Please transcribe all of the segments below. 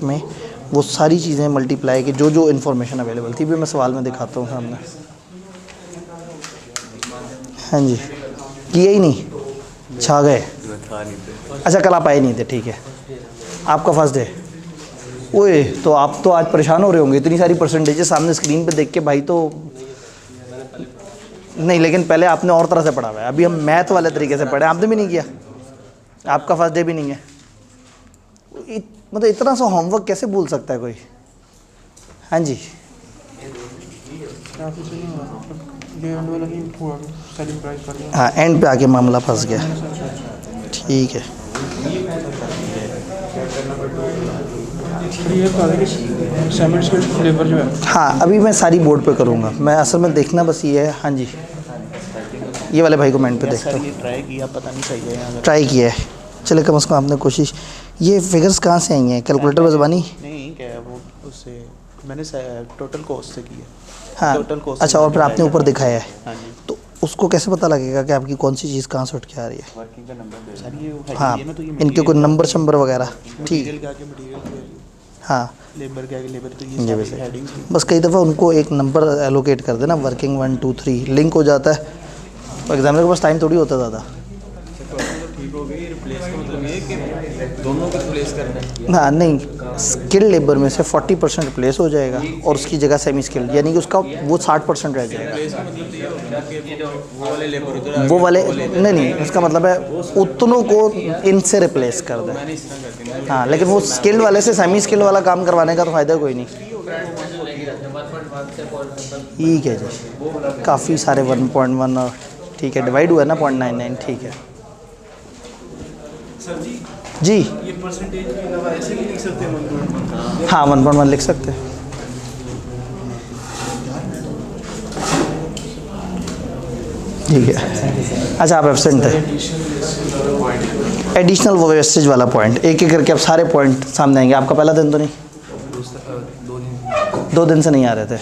में वो सारी चीज़ें मल्टीप्लाई की जो जो इन्फॉर्मेशन अवेलेबल थी भी मैं सवाल में दिखाता हूँ सामने। हाँ जी, किए ही नहीं, छा गए। अच्छा कल आप आए नहीं थे, ठीक है, आपका फर्स्ट डे। ओए तो आप तो आज परेशान हो रहे होंगे, इतनी सारी परसेंटेजेस सामने स्क्रीन पे देख के भाई। तो नहीं, लेकिन पहले आपने और तरह से पढ़ा हुआ है, अभी हम मैथ वाले तरीके से पढ़े, आपने भी नहीं किया, आपका फर्स्ट डे भी नहीं है। मतलब इतना सा होमवर्क कैसे भूल सकता है कोई। हाँ जी, हाँ एंड पे आके मामला फंस गया, ठीक है। हाँ अभी मैं सारी बोर्ड पे करूँगा, मैं असल में देखना बस ये है। हाँ जी, ये वाले भाई को मैंड पे देखता हूँ। ट्राई किया, पता नहीं सही है यहाँ, ट्राई किया है, चले कम से कम आपने कोशिश। ये फिगर्स कहाँ से आई हैं, कैलकुलेटर पर ज़बानी? नहीं क्या है वो, उससे मैंने टोटल कॉस्ट से किया। हाँ टोटल कॉस्ट। अच्छा, और फिर आपने ऊपर दिखाया है। हाँ जी। तो उसको कैसे पता लगेगा कि आपकी कौन सी चीज़ कहाँ से उठ के आ रही है? वर्किंग का नंबर सर ये हाँ है ना, तो ये इनके कोई नंबर शंबर वगैरह, ठीक। मटेरियल के आगे मटेरियल, हाँ लेबर के आगे लेबर, तो ये ये वैसे सारी हेडिंग्स। बस कई दफ़ा उनको एक नंबर एलोकेट कर देना, वर्किंग 1 2 3 लिंक हो जाता है। एग्जामिनर के पास टाइम थोड़ी होता ज़्यादा। ठीक हो गई, रिप्लेस का मतलब ये कि दोनों को रिप्लेस करना है। हाँ नहीं, स्किल्ड लेबर में से 40% रिप्लेस हो जाएगा और उसकी जगह सेमी स्किल्ड, यानी कि उसका वो 60% रह जाएगा। रिप्लेस का मतलब ये होता है कि वो वाले लेबर उधर, वो वाले नहीं, इसका मतलब है उतनों को इनसे रिप्लेस कर दें। मैंने इस तरह करके ना, हाँ लेकिन वो स्किल्ड वाले से सेमी स्किल्ड वाला काम करवाने का तो फ़ायदा कोई नहीं। ठीक है जी, काफ़ी सारे 1.1 और ठीक है, डिवाइड हुआ है ना 0.99, ठीक है जी। ये परसेंटेज के अलावा ऐसे भी लिख सकते हैं 1.1। हाँ 1.1 लिख सकते हैं, ठीक है। अच्छा आप एब्सेंट थे, एडिशनल वो वेस्टेज वाला पॉइंट, एक एक करके अब सारे पॉइंट सामने आएंगे। आपका पहला दिन तो नहीं, 2 दिन से नहीं आ रहे थे,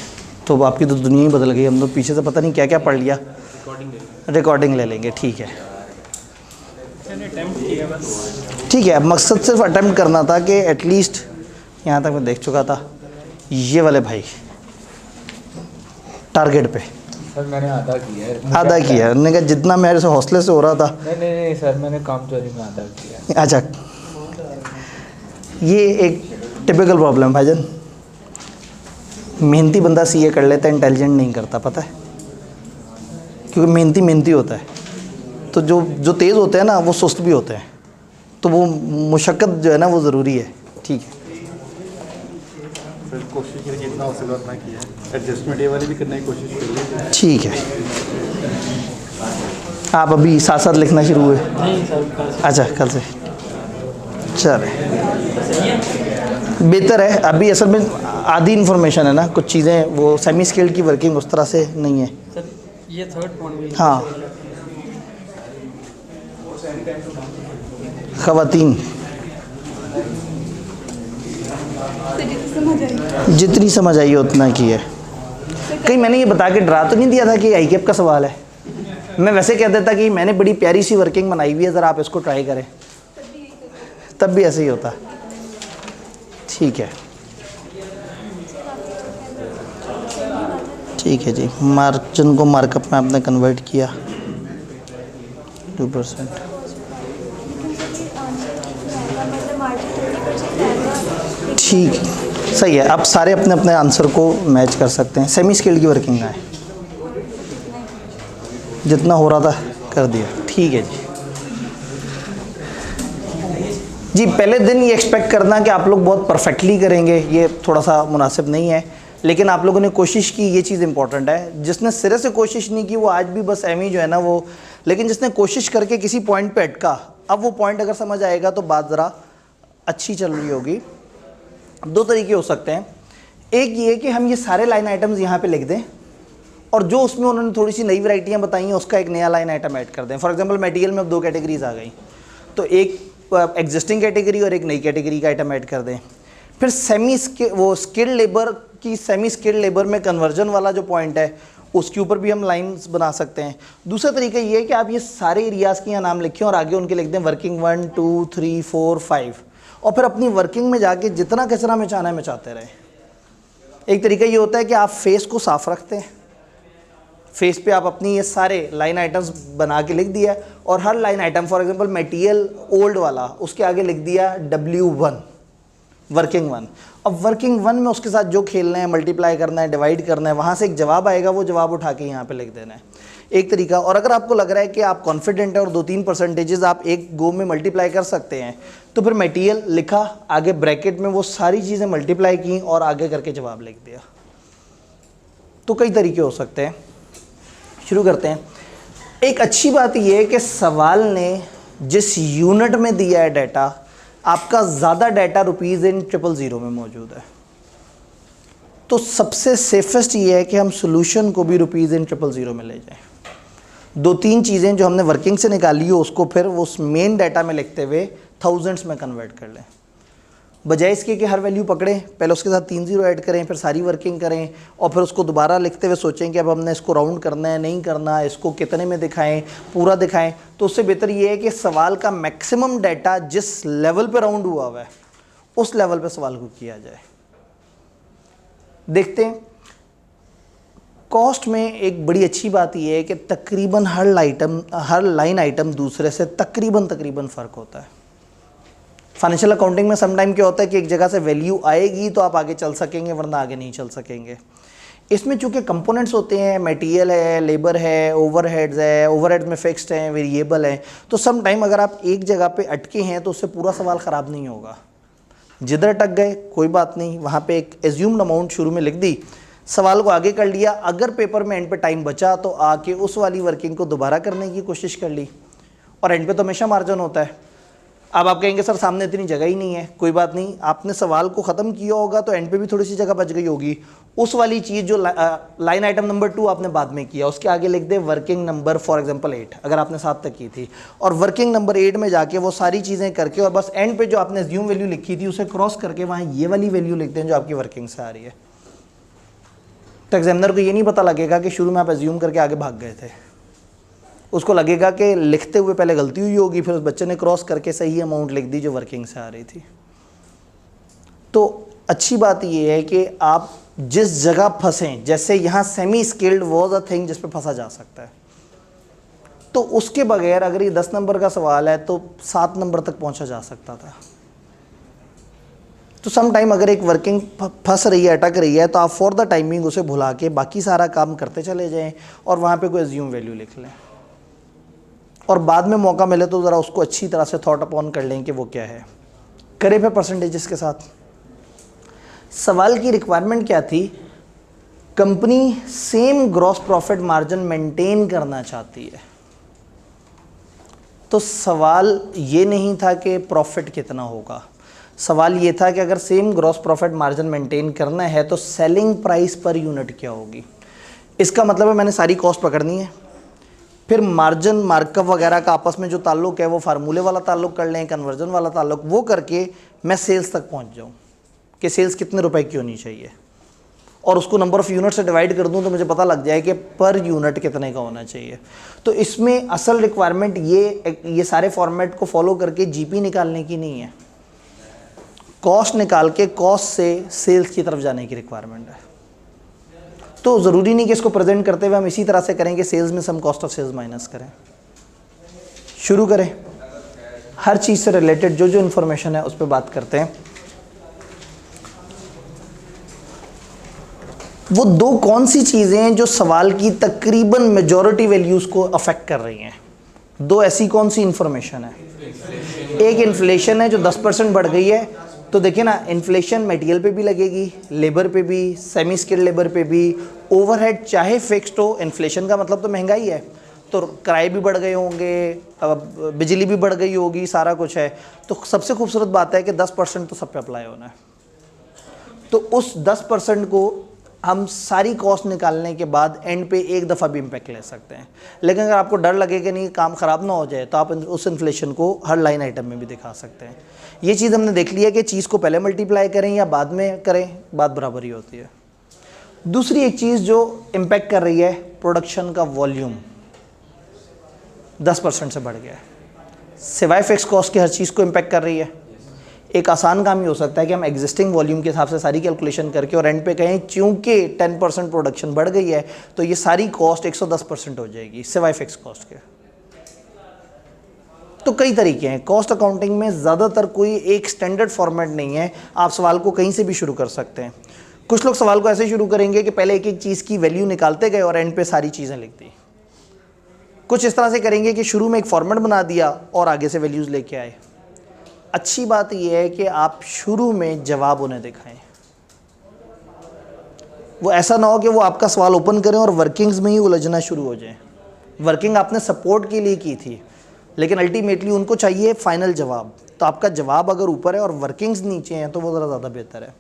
तो आपकी तो दुनिया ही बदल गई। हम तो पीछे से पता नहीं क्या क्या पढ़ लिया, रिकॉर्डिंग ले लेंगे, ठीक है। ठीक है, अब मकसद सिर्फ अटेम्प्ट करना था कि एटलीस्ट यहाँ तक मैं देख चुका था। ये वाले भाई टारगेट पे सर मैंने आधा किया है। आधा किया है, उन्होंने कहा जितना मेरे से हौसले से हो रहा था। नहीं सर, मैंने काम चोरी में आधा किया है। अच्छा, ये एक टिपिकल प्रॉब्लम भाईजान, मेहनती बंदा सीए कर लेता है, इंटेलिजेंट नहीं करता, पता है क्योंकि मेहनती होता है। तो जो तेज़ होते हैं ना वो सुस्त भी होते हैं, तो वो मुशक्क़त जो है ना वो ज़रूरी है, ठीक है। फिर कोशिश करिए जितना हो सके उतना किया, एडजस्टमेंट ये वाली भी करने की कोशिश करिए। ठीक है, आप अभी साथ साथ लिखना शुरू हुए? नहीं सर, अच्छा कल से, चले बेहतर है। अभी असल में आधी इन्फॉर्मेशन है ना, कुछ चीज़ें वो सेमी स्किल्ड की वर्किंग उस तरह से नहीं है। सर ये थर्ड पॉइंट। हाँ ख़वातीन जितनी समझ आई है उतना की है। कहीं मैंने ये बता के डरा तो नहीं दिया था कि आईकेएफ का सवाल है? मैं वैसे कह देता कि मैंने बड़ी प्यारी सी वर्किंग बनाई हुई है, ज़रा आप इसको ट्राई करें, तब भी ऐसे ही होता। ठीक है, ठीक है जी। मार्जिन को मार्कअप में आपने कन्वर्ट किया 2%। ठीक, सही है। आप सारे अपने अपने आंसर को मैच कर सकते हैं। सेमी स्किल्ड की वर्किंग का है, जितना हो रहा था कर दिया, ठीक है जी। जी पहले दिन ये एक्सपेक्ट करना कि आप लोग बहुत परफेक्टली करेंगे, ये थोड़ा सा मुनासिब नहीं है, लेकिन आप लोगों ने कोशिश की, ये चीज़ इंपॉर्टेंट है। जिसने सिरे से कोशिश नहीं की वो आज भी बस एम ही जो है ना वो, लेकिन जिसने कोशिश करके किसी पॉइंट पे अटका, अब वो पॉइंट अगर समझ आएगा तो बात ज़रा अच्छी चल रही होगी। 2 तरीके हो सकते हैं, एक ये कि हम ये सारे लाइन आइटम्स यहाँ पे लिख दें और जो उसमें उन्होंने थोड़ी सी नई वैरायटियाँ बताई हैं उसका एक नया लाइन आइटम ऐड कर दें। फॉर एग्जांपल मटेरियल में अब 2 कैटेगरीज आ गई, तो एक एग्जिस्टिंग कैटेगरी और एक नई कैटेगरी का आइटम ऐड कर दें। फिर स्किल्ड लेबर की सेमी स्किल्ड लेबर में कन्वर्जन वाला जो पॉइंट है उसके ऊपर भी हम लाइंस बना सकते हैं। दूसरा तरीका ये है कि आप ये सारे एरियाज़ के यहाँ नाम लिखें और आगे उनके लिख दें वर्किंग 1 2 3 4 5, और फिर अपनी वर्किंग में जाके जितना कचरा मचाना है मचाते रहे। एक तरीका ये होता है कि आप फेस को साफ रखते हैं, फेस पे आप अपनी ये सारे लाइन आइटम्स बना के लिख दिया और हर line item for example material old वाला उसके आगे लिख दिया W1 वर्किंग 1। अब वर्किंग 1 में उसके साथ जो खेलना है, मल्टीप्लाई करना है, डिवाइड करना है, वहाँ से एक जवाब आएगा, वो जवाब उठा के यहाँ पे लिख देना है, एक तरीका। और अगर आपको लग रहा है कि आप कॉन्फिडेंट है और 2-3 परसेंटेजेस आप एक गो में मल्टीप्लाई कर सकते हैं, तो फिर मटेरियल लिखा, आगे ब्रैकेट में वो सारी चीज़ें मल्टीप्लाई की और आगे करके जवाब लिख दिया। तो कई तरीके हो सकते हैं। शुरू करते हैं। एक अच्छी बात यह है कि सवाल ने जिस यूनिट में दिया है डाटा, आपका ज़्यादा डाटा ₹000 में मौजूद है, तो सबसे सेफेस्ट ये है कि हम सॉल्यूशन को भी ₹000 में ले जाएं। 2-3 चीज़ें जो हमने वर्किंग से निकाली हो उसको फिर वो उस मेन डाटा में लिखते हुए थाउजेंड्स में कन्वर्ट कर लें, बजाय इसके कि हर वैल्यू पकड़ें, पहले उसके साथ 3 0 ऐड करें, फिर सारी वर्किंग करें और फिर उसको दोबारा लिखते हुए सोचें कि अब हमने इसको राउंड करना है, नहीं करना, इसको कितने में दिखाएं, पूरा दिखाएं। तो उससे बेहतर ये है कि सवाल का मैक्सिमम डाटा जिस लेवल पे राउंड हुआ हुआ है उस लेवल पे सवाल को किया जाए। देखते हैं कॉस्ट में एक बड़ी अच्छी बात यह है कि तकरीबन हर लाइन आइटम दूसरे से तकरीबन फ़र्क होता है। फाइनेंशियल अकाउंटिंग में समटाइम क्या होता है कि एक जगह से वैल्यू आएगी तो आप आगे चल सकेंगे, वरना आगे नहीं चल सकेंगे। इसमें चूंकि कंपोनेंट्स होते हैं, मटेरियल है, लेबर है, ओवरहेड्स है, ओवरहेड्स में फिक्स्ड हैं, वेरिएबल हैं, तो समटाइम अगर आप एक जगह पे अटके हैं तो उससे पूरा सवाल ख़राब नहीं होगा। जिधर अटक गए कोई बात नहीं, वहाँ पे एक एज्यूम्ड अमाउंट शुरू में लिख दी, सवाल को आगे कर लिया, अगर पेपर में एंड पे टाइम बचा तो आके उस वाली वर्किंग को दोबारा करने की कोशिश कर ली, और एंड पे तो हमेशा मार्जिन होता है। अब आप कहेंगे सर सामने इतनी जगह ही नहीं है, कोई बात नहीं, आपने सवाल को ख़त्म किया होगा तो एंड पे भी थोड़ी सी जगह बच गई होगी। उस वाली चीज़ जो लाइन आइटम नंबर 2 आपने बाद में किया, उसके आगे लिख they working number for example 8, अगर आपने 7 तक की थी, और वर्किंग नंबर 8 में जाके वो सारी चीज़ें करके और बस एंड पे जो आपने एज्यूम वैल्यू लिखी थी उसे क्रॉस करके वहाँ ये वाली वैल्यू लिखते हैं जो आपकी वर्किंग से आ रही है। तो एग्जामिनर को ये नहीं पता लगेगा कि शुरू में आप एज्यूम करके आगे भाग गए थे, उसको लगेगा कि लिखते हुए पहले गलती हुई होगी, फिर उस बच्चे ने क्रॉस करके सही अमाउंट लिख दी जो वर्किंग से आ रही थी। तो अच्छी बात ये है कि आप जिस जगह फंसें, जैसे यहाँ semi skilled was a thing जिस पे फंसा जा सकता है, तो उसके बगैर अगर ये 10 नंबर का सवाल है तो 7 नंबर तक पहुँचा जा सकता था। तो सम टाइम अगर एक वर्किंग फंस रही है, अटक रही है, तो आप फॉर द टाइमिंग उसे भुला के बाकी सारा काम करते चले जाएँ और वहाँ पर कोई एज्यूम वैल्यू लिख लें, और बाद में मौका मिले तो ज़रा उसको अच्छी तरह से थॉट अपॉन कर लें कि वो क्या है। करें फिर परसेंटेजेस के साथ। सवाल की रिक्वायरमेंट क्या थी? Company same gross profit margin maintain करना चाहती है। तो सवाल ये नहीं था कि प्रॉफिट कितना होगा, सवाल ये था कि अगर same gross profit margin maintain करना है तो सेलिंग प्राइस पर यूनिट क्या होगी। इसका मतलब है मैंने सारी कॉस्ट पकड़नी है, फिर मार्जिन मार्कअप वगैरह का आपस में जो ताल्लुक है वो फार्मूले वाला ताल्लुक कर लें, कन्वर्जन वाला ताल्लुक, वो करके मैं सेल्स तक पहुंच जाऊं कि सेल्स कितने रुपए की होनी चाहिए, और उसको नंबर ऑफ़ यूनिट से डिवाइड कर दूं तो मुझे पता लग जाए कि पर यूनिट कितने का होना चाहिए। तो इसमें असल रिक्वायरमेंट ये सारे फॉर्मेट को फॉलो करके जीपी निकालने की नहीं है, कॉस्ट निकाल के कॉस्ट से सेल्स की तरफ जाने की रिक्वायरमेंट है। तो ज़रूरी नहीं कि इसको प्रेजेंट करते हुए हम इसी तरह से करें कि सेल्स में सम कॉस्ट ऑफ सेल्स माइनस करें। शुरू करें, हर चीज़ से रिलेटेड जो जो इन्फॉर्मेशन है उस पर बात करते हैं। वो 2 कौन सी चीज़ें हैं जो सवाल की तकरीबन मेजॉरिटी वैल्यूज़ को अफेक्ट कर रही हैं? 2 ऐसी कौन सी इन्फॉर्मेशन है? एक इन्फ्लेशन है जो 10% बढ़ गई है, तो देखिए ना, इन्फ्लेशन मटेरियल पे भी लगेगी, लेबर पे भी, सेमी स्किल्ड लेबर पे भी, ओवरहेड चाहे फिक्स्ड हो, इन्फ्लेशन का मतलब तो महंगाई है, तो किराए भी बढ़ गए होंगे, बिजली भी बढ़ गई होगी, सारा कुछ है। तो सबसे खूबसूरत बात है कि 10% तो सब पे अप्लाई होना है। तो उस 10% को हम सारी कॉस्ट निकालने के बाद एंड पे एक दफ़ा भी इम्पैक्ट ले सकते हैं। लेकिन अगर आपको डर लगे कि नहीं काम ख़राब ना हो जाए, तो आप उस इन्फ्लेशन को हर लाइन आइटम में भी दिखा सकते हैं। ये चीज़ हमने देख लिया कि चीज़ को पहले मल्टीप्लाई करें या बाद में करें, बात बराबर ही होती है। दूसरी एक चीज़ जो इम्पैक्ट कर रही है, प्रोडक्शन का वॉल्यूम 10% से बढ़ गया है, सिवाय फिक्स कॉस्ट की हर चीज़ को इम्पैक्ट कर रही है। एक आसान काम ये हो सकता है कि हम एग्जिस्टिंग वॉल्यूम के हिसाब से सारी कैलकुलेशन करके और एंड पे कहें क्योंकि 10% प्रोडक्शन बढ़ गई है तो ये सारी कॉस्ट 110% हो जाएगी सिवाय फिक्स कॉस्ट के। तो कई तरीके हैं कॉस्ट अकाउंटिंग में, ज़्यादातर कोई एक स्टैंडर्ड फॉर्मेट नहीं है, आप सवाल को कहीं से भी शुरू कर सकते हैं। कुछ लोग सवाल को ऐसे शुरू करेंगे कि पहले एक एक चीज़ की वैल्यू निकालते गए और एंड पे सारी चीज़ें लिख दी। कुछ इस तरह से करेंगे कि शुरू में एक फॉर्मेट बना दिया और आगे से वैल्यूज़ लेके आए। अच्छी बात यह है कि आप शुरू में जवाब उन्हें दिखाएं, वो ऐसा ना हो कि वो आपका सवाल ओपन करें और वर्किंग्स में ही उलझना शुरू हो जाए। वर्किंग आपने सपोर्ट के लिए की थी लेकिन अल्टीमेटली उनको चाहिए फाइनल जवाब, तो आपका जवाब अगर ऊपर है और वर्किंग्स नीचे हैं तो वो ज़रा ज़्यादा बेहतर है।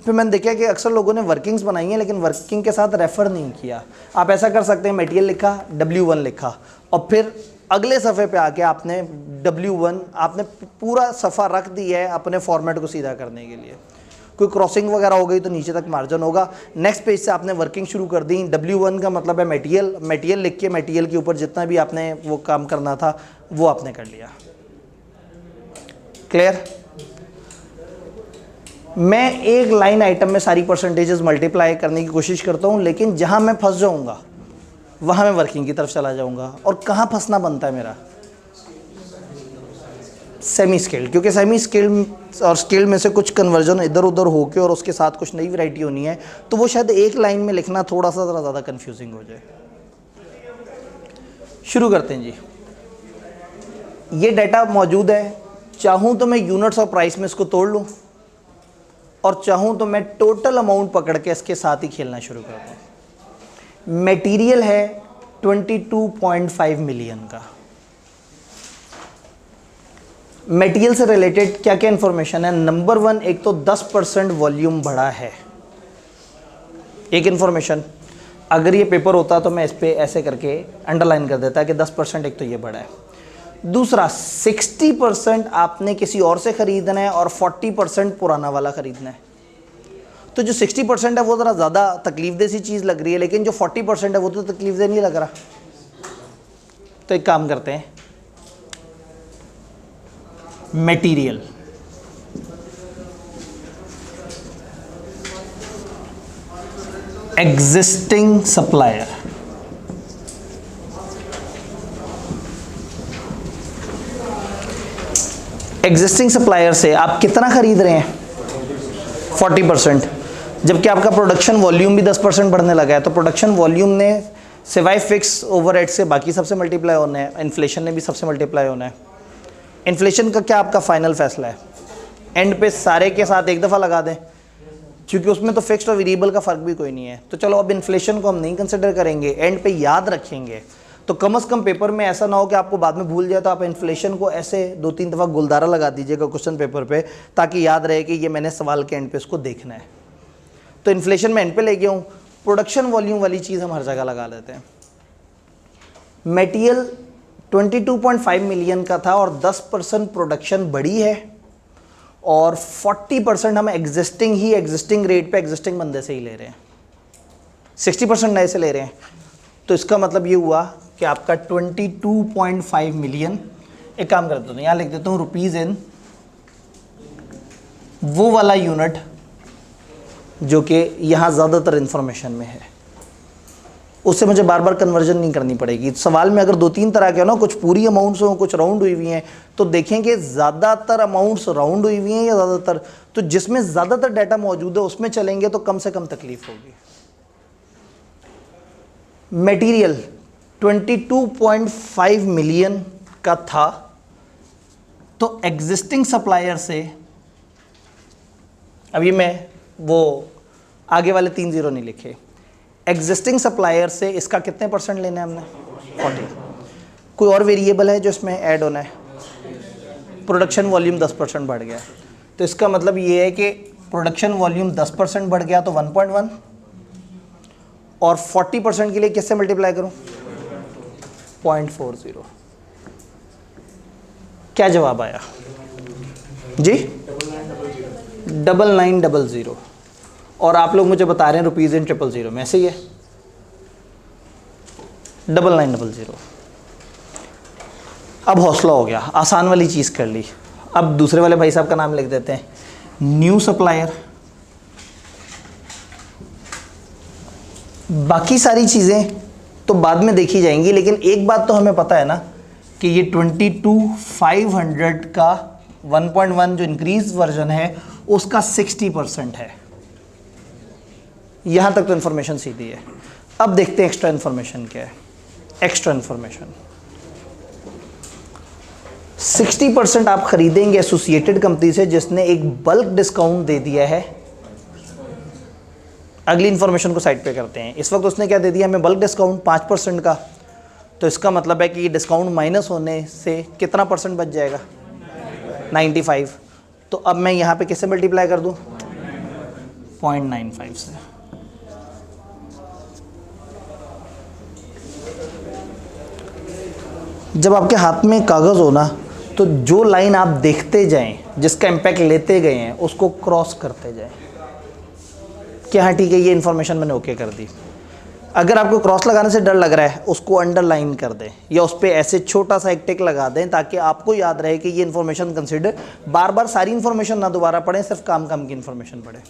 फिर मैंने देखा कि अक्सर लोगों ने वर्किंग्स बनाई हैं लेकिन वर्किंग के साथ रेफ़र नहीं किया। आप ऐसा कर सकते हैं, मटेरियल लिखा, W1 लिखा और फिर अगले सफ़े पे आके आपने W1 आपने पूरा सफ़ा रख दिया है अपने फॉर्मेट को सीधा करने के लिए। कोई क्रॉसिंग वगैरह हो गई तो नीचे तक मार्जिन होगा। नेक्स्ट पेज से आपने वर्किंग शुरू कर दी। W1 का मतलब है मटेरियल, मटेरियल लिख के मटेरियल के ऊपर जितना भी आपने वो काम करना था वो आपने कर लिया। क्लियर? मैं एक लाइन आइटम में सारी परसेंटेजेस मल्टीप्लाई करने की कोशिश करता हूँ लेकिन जहाँ मैं फंस जाऊँगा वहाँ मैं वर्किंग की तरफ चला जाऊँगा। और कहाँ फंसना बनता है मेरा? सेमी स्केल, क्योंकि सेमी स्केल और स्केल में से कुछ कन्वर्जन इधर उधर होके और उसके साथ कुछ नई वैरायटी होनी है तो वो शायद एक लाइन में लिखना थोड़ा सा ज़रा ज़्यादा कन्फ्यूजिंग हो जाए। शुरू करते हैं जी। ये डाटा मौजूद है, चाहूँ तो मैं यूनिट्स और प्राइस में इसको तोड़ लूँ और चाहूँ तो मैं टोटल अमाउंट पकड़ के इसके साथ ही खेलना शुरू कर दूँ। मटेरियल है 22.5 मिलियन का। मटेरियल से रिलेटेड क्या क्या इन्फॉर्मेशन है? नंबर 1, एक तो 10% वॉल्यूम बढ़ा है। एक इन्फॉर्मेशन, अगर ये पेपर होता तो मैं इस पर ऐसे करके अंडरलाइन कर देता कि 10% एक तो ये बढ़ा है। दूसरा, 60% आपने किसी और से ख़रीदना है और 40% पुराना वाला ख़रीदना है। तो जो 60% है वो ज़रा ज़्यादा तकलीफ़देह सी चीज़ लग रही है लेकिन जो 40% है वो तो तकलीफ़देह नहीं लग रहा। तो एक काम करते हैं, material existing supplier, existing supplier से आप कितना खरीद रहे हैं? 40%, जबकि आपका प्रोडक्शन वॉल्यूम भी 10% बढ़ने लगा है। तो प्रोडक्शन वॉल्यूम ने सिवाय फिक्स ओवरहेड से बाकी सबसे मल्टीप्लाई होना है, इन्फ्लेशन ने भी सबसे मल्टीप्लाई होना है। इन्फ्लेशन का क्या आपका फाइनल फैसला है? एंड पे सारे के साथ एक दफ़ा लगा दें क्योंकि उसमें तो फिक्स्ड और वेरिएबल का फ़र्क भी कोई नहीं है। तो चलो अब इन्फ्लेशन को हम नहीं कंसिडर करेंगे, एंड पे याद रखेंगे। तो कम से कम पेपर में ऐसा ना हो कि आपको बाद में भूल जाए, तो आप इन्फ्लेशन को ऐसे 2-3 दफ़ा गुलदारा लगा दीजिएगा क्वेश्चन पेपर पे ताकि याद रहे कि ये मैंने सवाल के एंड पे इसको देखना है। तो इन्फ्लेशन में एंड पे ले गया हूँ। प्रोडक्शन वॉल्यूम वाली चीज़ हम हर जगह लगा लेते हैं। मटेरियल 22.5 मिलियन का था और 10% प्रोडक्शन बढ़ी है और 40% हम एग्जिस्टिंग रेट पे एग्जिस्टिंग बंदे से ही ले रहे हैं, 60% नए से ले रहे हैं। तो इसका मतलब ये हुआ कि आपका 22.5 मिलियन, एक काम करता हूँ यहाँ लिख देता हूँ रुपीज़ इन वो वाला यूनिट जो कि यहाँ ज़्यादातर इन्फॉर्मेशन में है, उससे मुझे बार बार कन्वर्जन नहीं करनी पड़ेगी। सवाल में अगर 2-3 तरह के हो ना, कुछ पूरी अमाउंट्स हो, कुछ राउंड हुई हुई हैं, तो देखेंगे ज़्यादातर अमाउंट्स राउंड हुई हुई हैं या ज़्यादातर, तो जिसमें ज़्यादातर डाटा मौजूद है उसमें चलेंगे तो कम से कम तकलीफ होगी। मटेरियल 22.5 मिलियन का था तो एग्जिस्टिंग सप्लायर से, अभी मैं वो आगे वाले 3 जीरो नहीं लिखे, एग्जिस्टिंग सप्लायर से इसका कितने % लेना है हमने? 40। कोई और वेरिएबल है जो इसमें ऐड होना है? प्रोडक्शन वॉल्यूम 10% बढ़ गया, तो इसका मतलब ये है कि प्रोडक्शन वॉल्यूम 10% बढ़ गया तो 1.1 और 40% के लिए किससे मल्टीप्लाई करूं? 0.40। क्या जवाब आया जी? 9900। और आप लोग मुझे बता रहे हैं रुपीज़ इन 000 में, ऐसे ही है 9900। अब हौसला हो गया, आसान वाली चीज़ कर ली। अब दूसरे वाले भाई साहब का नाम लिख देते हैं, न्यू सप्लायर। बाकी सारी चीज़ें तो बाद में देखी जाएंगी, लेकिन एक बात तो हमें पता है ना कि ये 22,500 का 1.1 जो इंक्रीज वर्जन है उसका 60% है। यहाँ तक तो इन्फॉर्मेशन सीधी है। अब देखते हैं एक्स्ट्रा इन्फॉर्मेशन क्या है। एक्स्ट्रा इन्फॉर्मेशन 60% आप खरीदेंगे एसोसिएटेड कंपनी से जिसने एक बल्क डिस्काउंट दे दिया है। अगली इन्फॉर्मेशन को साइड पे करते हैं। इस वक्त उसने क्या दे दिया हमें, बल्क डिस्काउंट 5% का। तो इसका मतलब है कि ये डिस्काउंट माइनस होने से कितना परसेंट बच जाएगा, 95। तो अब मैं यहाँ पे किससे मल्टीप्लाई कर दूँ, 0.95 से। जब आपके हाथ में कागज़ हो ना, तो जो लाइन आप देखते जाएं, जिसका इम्पैक्ट लेते गए हैं, उसको क्रॉस करते जाएं कि हाँ ठीक है ये इन्फॉर्मेशन मैंने ओके कर दी। अगर आपको क्रॉस लगाने से डर लग रहा है, उसको अंडरलाइन कर दें या उस पर ऐसे छोटा सा एक टिक लगा दें ताकि आपको याद रहे कि ये इन्फॉर्मेशन कंसिडर। बार बार सारी इन्फॉर्मेशन ना दोबारा पढ़ें, सिर्फ काम की इन्फॉर्मेशन पढ़ें।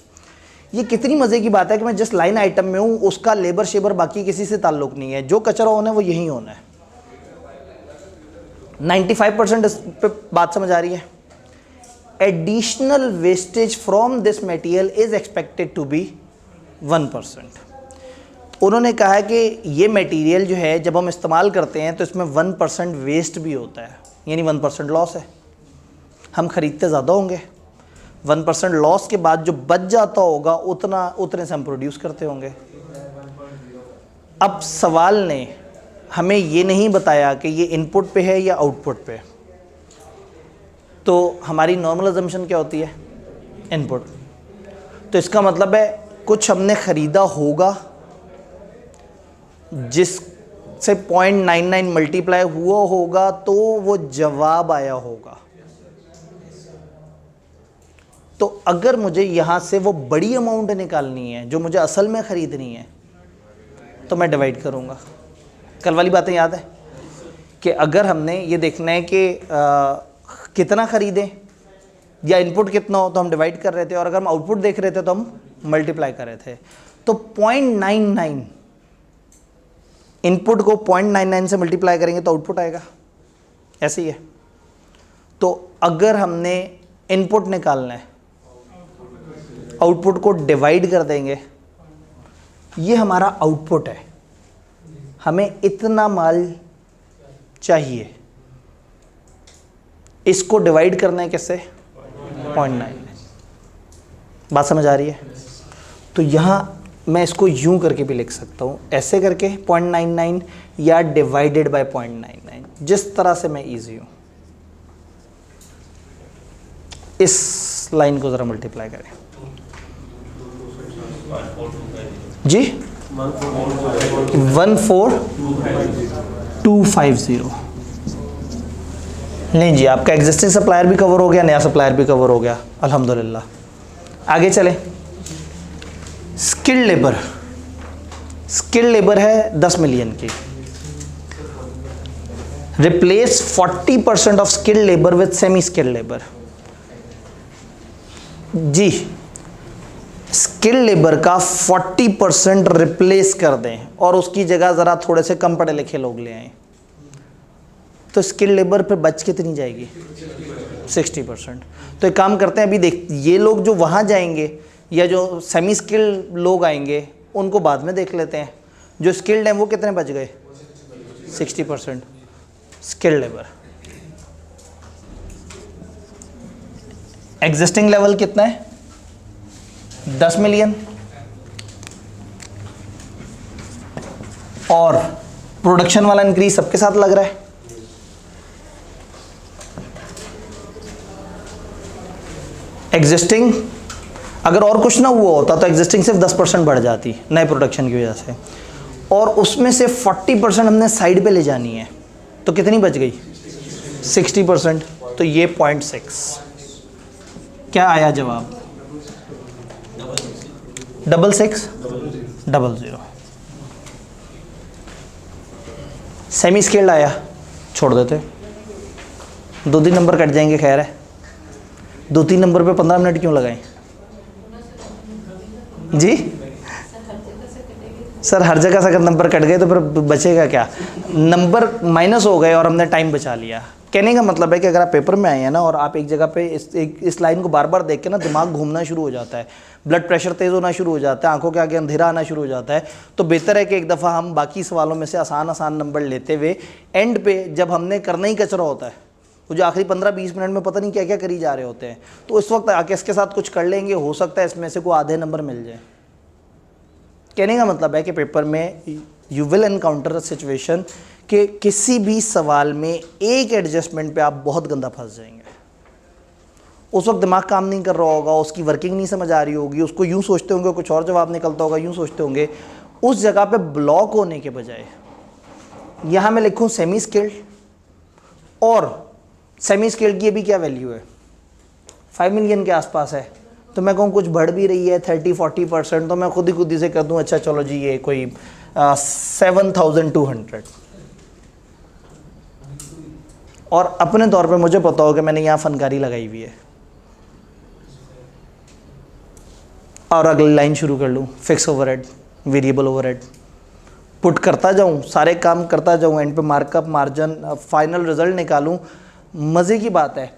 ये कितनी मज़े की बात है कि मैं जिस लाइन आइटम में हूँ उसका लेबर शेबर बाकी किसी से ताल्लुक़ नहीं है। जो कचरा होना है वो यही होना है। 95% इस पे बात समझ आ रही है। Additional wastage from this material is expected to be 1%। उन्होंने कहा है कि ये मटेरियल जो है जब हम इस्तेमाल करते हैं तो इसमें 1% वेस्ट भी होता है, यानी 1% लॉस है। हम खरीदते ज़्यादा होंगे, 1% लॉस के बाद जो बच जाता होगा उतने से हम प्रोड्यूस करते होंगे। अब सवाल ने हमें ये नहीं बताया कि ये इनपुट पे है या आउटपुट पे। तो हमारी नॉर्मल अजम्पशन क्या होती है, इनपुट। तो इसका मतलब है कुछ हमने ख़रीदा होगा जिससे 0.99 मल्टीप्लाई हुआ होगा तो वो जवाब आया होगा। तो अगर मुझे यहाँ से वो बड़ी अमाउंट निकालनी है जो मुझे असल में ख़रीदनी है तो मैं डिवाइड करूँगा। कल वाली बातें याद है कि अगर हमने ये देखना है कि कितना ख़रीदें या इनपुट कितना हो तो हम डिवाइड कर रहे थे, और अगर हम आउटपुट देख रहे थे तो हम मल्टीप्लाई कर रहे थे। तो 0.99 इनपुट को 0.99 से मल्टीप्लाई करेंगे तो आउटपुट आएगा, ऐसे ही है। तो अगर हमने इनपुट निकालना है, आउटपुट को डिवाइड कर देंगे, ये हमारा आउटपुट है। हमें इतना माल चाहिए, इसको डिवाइड करना है किससे, 0.99। बात समझ आ रही है। तो यहाँ मैं इसको यूं करके भी लिख सकता हूँ, ऐसे करके 0.99 या डिवाइडेड बाय 0.99, जिस तरह से मैं इजी हूँ। इस लाइन को ज़रा मल्टीप्लाई करें जी, 14250। नहीं जी, आपका एग्जिस्टिंग सप्लायर भी कवर हो गया, नया सप्लायर भी कवर हो गया, अल्हम्दुलिल्लाह। आगे चले। स्किल्ड लेबर, स्किल्ड लेबर है 10 मिलियन की। Replace 40% of skilled labour with semi skilled labour. जी, स्किल्ड लेबर का 40% रिप्लेस कर दें और उसकी जगह ज़रा थोड़े से कम पढ़े लिखे लोग ले आएँ, तो स्किल्ड लेबर पर बच कितनी जाएगी, 60%। तो एक काम करते हैं, अभी देख, ये लोग जो वहाँ जाएंगे या जो सेमी स्किल्ड लोग आएंगे उनको बाद में देख लेते हैं। जो स्किल्ड हैं वो कितने बच गए, 60% स्किल्ड लेबर। एग्जिस्टिंग लेवल कितना है, 10 मिलियन, और प्रोडक्शन वाला इंक्रीज सबके साथ लग रहा है। एग्जिस्टिंग अगर और कुछ ना हुआ होता तो एग्जिस्टिंग सिर्फ 10% बढ़ जाती नए प्रोडक्शन की वजह से, और उसमें से 40% हमने साइड पे ले जानी है, तो कितनी बच गई, 60%। तो ये 0.6 क्या आया जवाब, 6600। सेमी स्केल्ड आया, छोड़ देते, 2 नंबर कट जाएंगे, खैर है। 2-3 नंबर पे 15 मिनट क्यों लगाएं? जी सर, हर जगह से अगर नंबर कट गए तो फिर बचेगा क्या? नंबर माइनस हो गए और हमने टाइम बचा लिया। कहने का मतलब है कि अगर आप पेपर में आए हैं ना और आप एक जगह पे इस लाइन को बार बार देख के ना दिमाग घूमना शुरू हो जाता है, ब्लड प्रेशर तेज़ होना शुरू हो जाता है, आंखों के आगे अंधेरा आना शुरू हो जाता है, तो बेहतर है कि एक दफ़ा हम बाकी सवालों में से आसान आसान नंबर लेते हुए एंड पे जब हमने करना ही कचरा होता है, वो जो आखिरी 15-20 मिनट में पता नहीं क्या क्या करी जा रहे होते हैं, तो इस वक्त आके इसके साथ कुछ कर लेंगे, हो सकता है इसमें से कोई आधे नंबर मिल जाए। कहने का मतलब है कि पेपर में you will encounter a situation कि किसी भी सवाल में एक एडजस्टमेंट पे आप बहुत गंदा फंस जाएंगे। उस वक्त दिमाग काम नहीं कर रहा होगा, उसकी वर्किंग नहीं समझ आ रही होगी, उसको यूँ सोचते होंगे कुछ और जवाब निकलता होगा, यूँ सोचते होंगे। उस जगह पे ब्लॉक होने के बजाय यहाँ मैं लिखूँ सेमी स्किल्ड, और सेमी स्किल्ड की भी क्या वैल्यू है, 5 मिलियन के आसपास है, तो मैं कहूँ कुछ बढ़ भी रही है 30-40%, तो मैं खुद ही से कर दूँ अच्छा चलो जी ये कोई 7,200, और अपने तौर पे मुझे पता हो कि मैंने यहाँ फनकारी लगाई हुई है, और अगली लाइन शुरू कर लूँ, fix overhead, variable overhead, put करता जाऊँ, सारे काम करता जाऊँ, एंड पे मार्कअप, मार्जिन, फाइनल रिजल्ट निकालूँ। मज़े की बात है,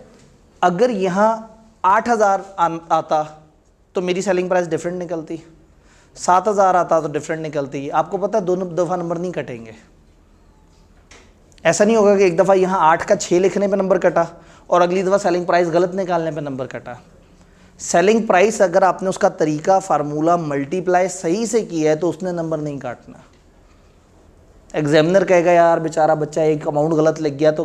अगर यहाँ 8,000 आता तो मेरी सेलिंग प्राइस डिफरेंट निकलती, 7,000 आता तो डिफरेंट निकलती। आपको पता है दोनों दफ़ा नंबर नहीं कटेंगे। ऐसा नहीं होगा कि एक दफ़ा यहाँ 8 का 6 लिखने पे नंबर कटा और अगली दफ़ा सेलिंग प्राइस गलत निकालने पे नंबर कटा। सेलिंग प्राइस अगर आपने उसका तरीका, फार्मूला, मल्टीप्लाई सही से किया है तो उसने नंबर नहीं काटना। एग्जामिनर कहेगा यार बेचारा बच्चा एक अमाउंट गलत लिख गया, तो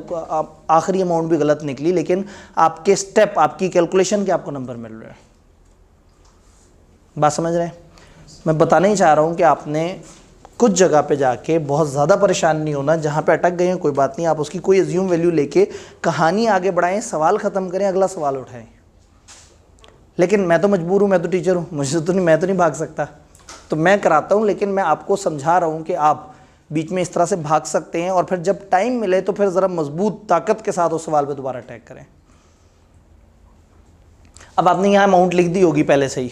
आखिरी अमाउंट भी गलत निकली, लेकिन आपके स्टेप, आपकी कैलकुलेशन के आपको नंबर मिल रहा है। बात समझ रहे हैं? मैं बताना ही चाह रहा हूँ कि आपने कुछ जगह पे जाके बहुत ज़्यादा परेशान नहीं होना। जहाँ पे अटक गए हैं कोई बात नहीं, आप उसकी कोई एज्यूम वैल्यू लेके कहानी आगे बढ़ाएं, सवाल ख़त्म करें, अगला सवाल उठाएं। लेकिन मैं तो मजबूर हूँ, मैं तो टीचर हूँ, मुझे तो नहीं, मैं तो नहीं भाग सकता, तो मैं कराता हूँ, लेकिन मैं आपको समझा रहा हूँ कि आप बीच में इस तरह से भाग सकते हैं और फिर जब टाइम मिले तो फिर ज़रा मजबूत ताकत के साथ उस सवाल पे दोबारा अटैक करें। अब आपने यहाँ अमाउंट लिख दी होगी पहले से ही,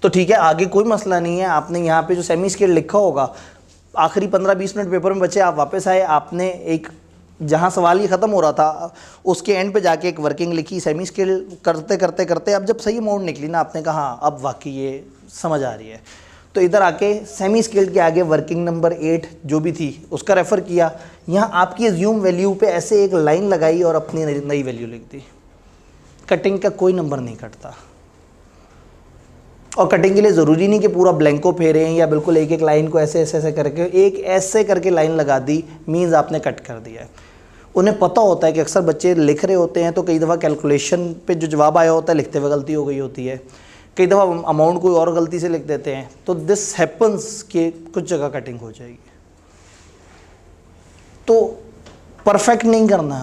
तो ठीक है, आगे कोई मसला नहीं है। आपने यहाँ पे जो सेमी स्केल लिखा होगा, आखिरी 15-20 मिनट पेपर में बचे, आप वापस आए, आपने एक जहाँ सवाल ही ख़त्म हो रहा था उसके एंड पे जाके एक वर्किंग लिखी, सेमी स्केल करते करते करते अब जब सही अमाउंट निकली ना, आपने कहा हाँ अब वाकई ये समझ आ रही है, तो इधर आके सेमी स्केल के आगे वर्किंग नंबर 8 जो भी थी उसका रेफ़र किया, यहाँ आपकी एज्यूम वैल्यू पे ऐसे एक लाइन लगाई और अपनी नई वैल्यू लिख दी। कटिंग का कोई नंबर नहीं कटता, और कटिंग के लिए ज़रूरी नहीं कि पूरा ब्लैंको फेरें या बिल्कुल एक एक लाइन को ऐसे ऐसे ऐसे करके, एक ऐसे करके लाइन लगा दी मीन्स आपने कट कर दिया है। उन्हें पता होता है कि अक्सर बच्चे लिख रहे होते हैं तो कई दफ़ा कैलकुलेशन पे जो जवाब आया होता है लिखते हुए गलती हो गई होती है, कई दफ़ा अमाउंट कोई और गलती से लिख देते हैं, तो दिस हैपन्स कि कुछ जगह कटिंग हो जाएगी। तो परफेक्ट नहीं करना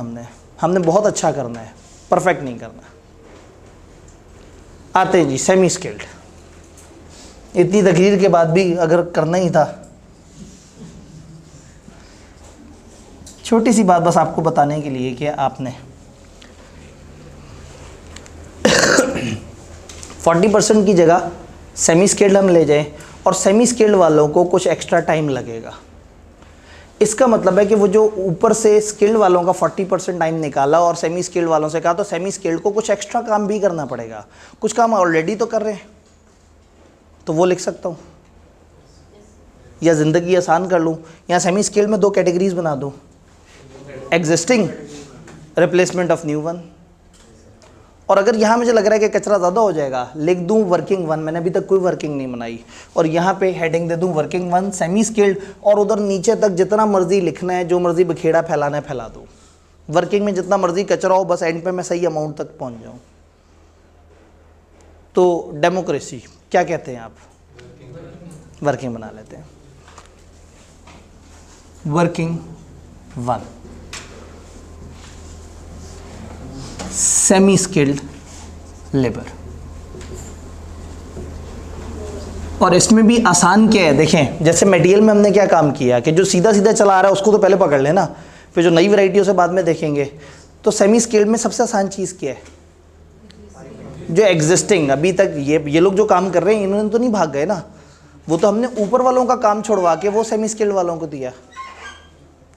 हमने बहुत अच्छा करना है, परफेक्ट नहीं करना। आते हैं जी सेमी स्किल्ड। इतनी तकरीर के बाद भी अगर करना ही था, छोटी सी बात बस आपको बताने के लिए कि आपने 40% की जगह सेमी स्किल्ड हम ले जाएं और सेमी स्किल्ड वालों को कुछ एक्स्ट्रा टाइम लगेगा। इसका मतलब है कि वो जो ऊपर से स्किल्ड वालों का 40% टाइम निकाला और सेमी स्किल्ड वालों से कहा, तो सेमी स्किल्ड को कुछ एक्स्ट्रा काम भी करना पड़ेगा। कुछ काम ऑलरेडी तो कर रहे हैं, तो वो लिख सकता हूँ, या ज़िंदगी आसान कर लूँ, या सेमी स्किल्ड में 2 कैटेगरीज बना दूँ, existing, replacement of new one. और अगर यहाँ मुझे लग रहा है कि कचरा ज़्यादा हो जाएगा, लिख दूँ वर्किंग 1, मैंने अभी तक कोई वर्किंग नहीं बनाई, और यहाँ पे हेडिंग दे दूँ वर्किंग 1 सेमी स्किल्ड, और उधर नीचे तक जितना मर्जी लिखना है, जो मर्जी बखेड़ा फैलाना है फैला दूँ। वर्किंग में जितना मर्जी कचरा हो, बस एंड पे मैं सही अमाउंट तक पहुँच जाऊँ। तो डेमोक्रेसी क्या कहते हैं आप? वर्किंग बना लेते हैं, वर्किंग 1 सेमी स्किल्ड लेबर। और इसमें भी आसान क्या है, देखें जैसे मटेरियल में हमने क्या काम किया कि जो सीधा सीधा चला आ रहा है उसको तो पहले पकड़ लेना, फिर जो नई वैरायटी उसे बाद में देखेंगे। तो सेमी स्किल्ड में सबसे आसान चीज़ क्या है? जो एग्जिस्टिंग अभी तक ये लोग जो काम कर रहे हैं इन्होंने तो नहीं भाग गए ना, वो तो हमने ऊपर वालों का काम छोड़वा के वो सेमी स्किल्ड वालों को दिया।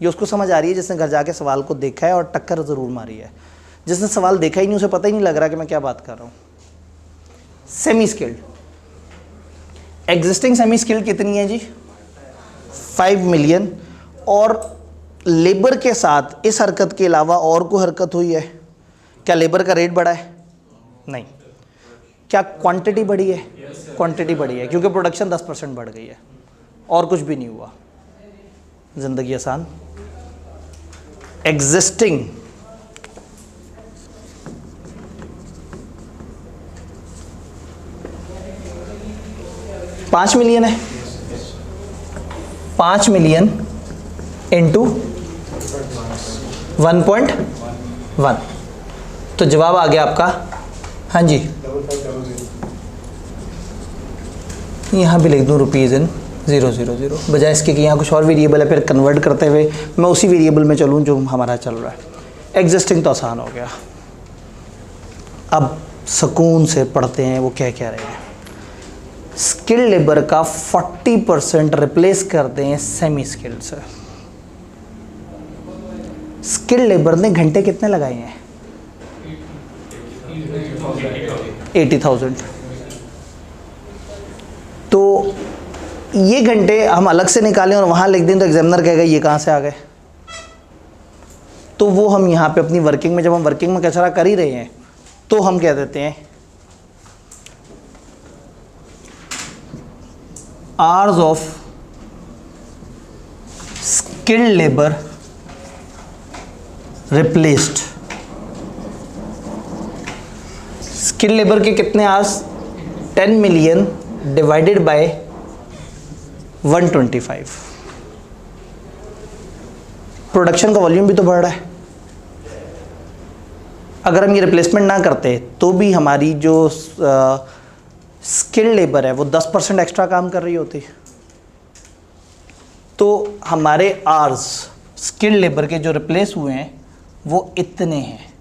ये उसको समझ आ रही है जिसने घर जाके सवाल को देखा है और टक्कर ज़रूर मारी है। जिसने सवाल देखा ही नहीं उसे पता ही नहीं लग रहा कि मैं क्या बात कर रहा हूँ। Semi skilled, existing semi skilled कितनी है जी? 5 मिलियन। और लेबर के साथ इस हरकत के अलावा और कोई हरकत हुई है? क्या लेबर का रेट बढ़ा है? नहीं। क्या क्वांटिटी बढ़ी है? क्वांटिटी बढ़ी है क्योंकि प्रोडक्शन 10% बढ़ गई है, और कुछ भी नहीं हुआ। ज़िंदगी आसान। एग्जिस्टिंग $5 मिलियन है, 5 मिलियन इंटू 1.1, तो जवाब आ गया आपका। हाँ जी, यहाँ भी लिख दूँ रुपीज़ इन 000 बजाय इसके कि यहाँ कुछ और वेरिएबल है, फिर कन्वर्ट करते हुए मैं उसी वेरिएबल में चलूँ जो हमारा चल रहा है। एग्जिस्टिंग तो आसान हो गया। अब सुकून से पढ़ते हैं वो क्या कह रहे हैं। स्किल्ड लेबर का 40% रिप्लेस करते हैं सेमी स्किल्ड से। स्किल्ड लेबर ने घंटे कितने लगाए हैं? 80,000। तो ये घंटे हम अलग से निकालें और वहाँ लिख दें तो एग्जामिनर कहेगा ये कहाँ से आ गए। तो वो हम यहाँ पे अपनी वर्किंग में, जब हम वर्किंग में कचरा कर ही रहे हैं तो हम कह देते हैं hours of skilled labour replaced. Skilled labour के कितने hours? 10 million divided by 125। Production का वॉल्यूम भी तो बढ़ रहा है। अगर हम ये रिप्लेसमेंट ना करते तो भी हमारी जो स्किल्ड लेबर है वो 10% एक्स्ट्रा काम कर रही होती। तो हमारे आवर्स स्किल्ड लेबर के जो रिप्लेस हुए हैं वो इतने हैं।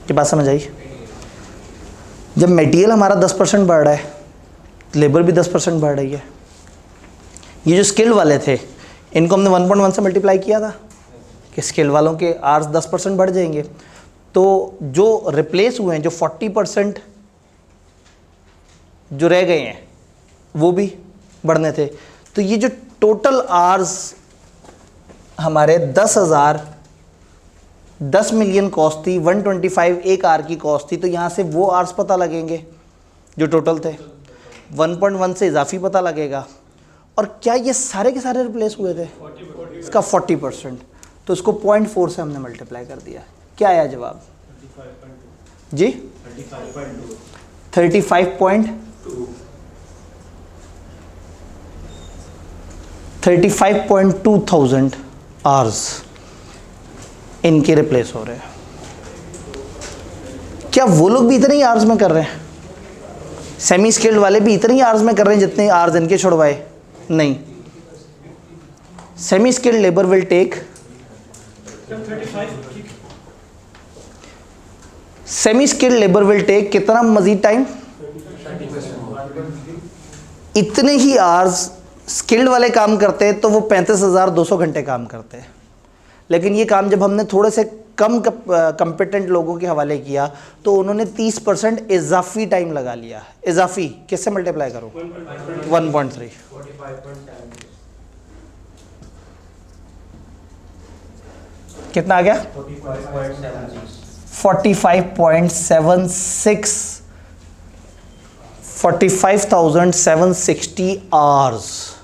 ये बात समझ आई? जब मटेरियल हमारा 10% बढ़ रहा है, लेबर भी 10% बढ़ रही है। ये जो स्किल्ड वाले थे इनको हमने 1.1 से मल्टीप्लाई किया था कि स्किल्ड वालों के आवर्स 10% बढ़ जाएंगे। तो जो रिप्लेस हुए हैं, जो 40% जो रह गए हैं वो भी बढ़ने थे। तो ये जो टोटल आवर्स हमारे 10 मिलियन कॉस्ट थी, 125 एक आवर की कॉस्ट थी। तो यहाँ से वो आवर्स पता लगेंगे जो टोटल थे, 1.1 से इजाफी पता लगेगा। और क्या ये सारे के सारे रिप्लेस हुए थे? इसका 40%। तो इसको 0.4 से हमने मल्टीप्लाई कर दिया। क्या आया जवाब जी? 35.2 थाउजेंड आवर्स इनके रिप्लेस हो रहे हैं। क्या वो लोग भी इतने ही आवर्स में कर रहे हैं? सेमी स्किल्ड वाले भी इतने ही आवर्स में कर रहे हैं जितने आवर्स इनके छुड़वाए? नहीं। Semi skilled labour will take कितना मजीद टाइम? इतने ही आवर्स स्किल्ड वाले काम करते हैं तो वो 35,200 घंटे काम करते हैं। लेकिन ये काम जब हमने थोड़े से कम कंपिटेंट लोगों के हवाले किया तो उन्होंने 30% इजाफी टाइम लगा लिया। इजाफी किससे मल्टीप्लाई करो? 1.3। कितना आ गया? 45,760 आवर्स।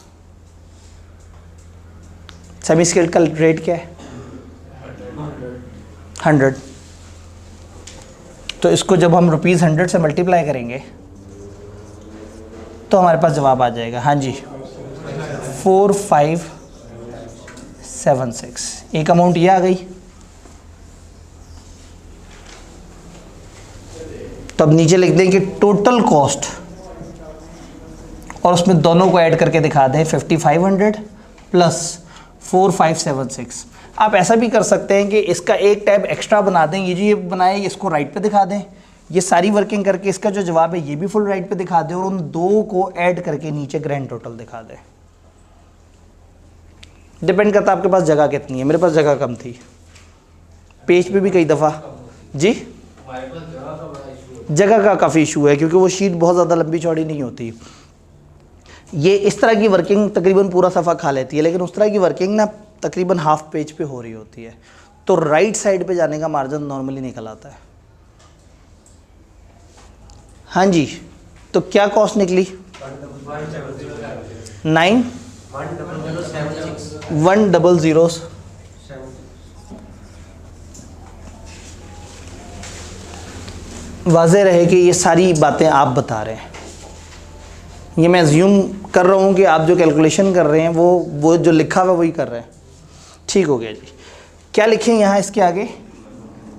सेमी स्किल्ड का रेट क्या है? 100। तो इसको जब हम ₹100 से मल्टीप्लाई करेंगे तो हमारे पास जवाब आ जाएगा। हाँ जी, 4576। एक अमाउंट ये आ गई। तो अब नीचे लिख दें कि टोटल कॉस्ट, और उसमें दोनों को ऐड करके दिखा दें 5500 प्लस 4576। आप ऐसा भी कर सकते हैं कि इसका एक टैब एक्स्ट्रा बना दें, ये जो ये बनाए इसको राइट पे दिखा दें, ये सारी वर्किंग करके इसका जो जवाब है ये भी फुल राइट पे दिखा दें और उन दो को ऐड करके नीचे ग्रैंड टोटल दिखा दें। डिपेंड करता है आपके पास जगह कितनी है, मेरे पास जगह कम थी, पेज पे भी कई दफ़ा जी जगह का काफ़ी इशू है क्योंकि वो शीट बहुत ज़्यादा लंबी चौड़ी नहीं होती। ये इस तरह की वर्किंग तकरीबन पूरा सफ़ा खा लेती है, लेकिन उस तरह की वर्किंग ना तकरीबन हाफ पेज पे हो रही होती है, तो राइट साइड पे जाने का मार्जिन नॉर्मली निकल आता है। हाँ जी, तो क्या कॉस्ट निकली 9,100,000। वाज़ेह रहे कि ये सारी बातें आप बता रहे हैं, ये मैं अज्यूम कर रहा हूँ कि आप जो कैलकुलेशन कर रहे हैं वो जो लिखा हुआ वही कर रहे हैं। ठीक हो गया जी। क्या लिखें यहाँ इसके आगे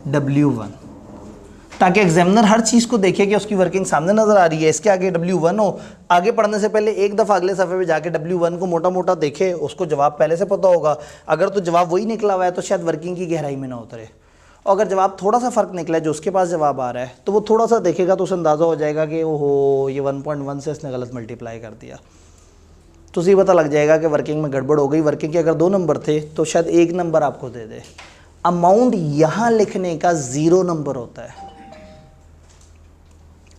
W1, ताकि एग्जामिनर हर चीज़ को देखे कि उसकी वर्किंग सामने नज़र आ रही है। इसके आगे W1 हो, आगे पढ़ने से पहले एक दफ़ा अगले सफ़े पे जाके W1 को मोटा मोटा देखे, उसको जवाब पहले से पता होगा। अगर तो जवाब वही निकला हुआ है तो शायद वर्किंग की गहराई में ना उतरे, और अगर जवाब थोड़ा सा फ़र्क निकला है जो उसके पास जवाब आ रहा है तो वो थोड़ा सा देखेगा तो उसे अंदाज़ा हो जाएगा कि ओहो ये 1.1 से इसने गलत मल्टीप्लाई कर दिया, तो उसे पता लग जाएगा कि वर्किंग में गड़बड़ हो गई। वर्किंग के अगर 2 नंबर थे तो शायद 1 नंबर आपको दे दे। अमाउंट यहाँ लिखने का 0 नंबर होता है।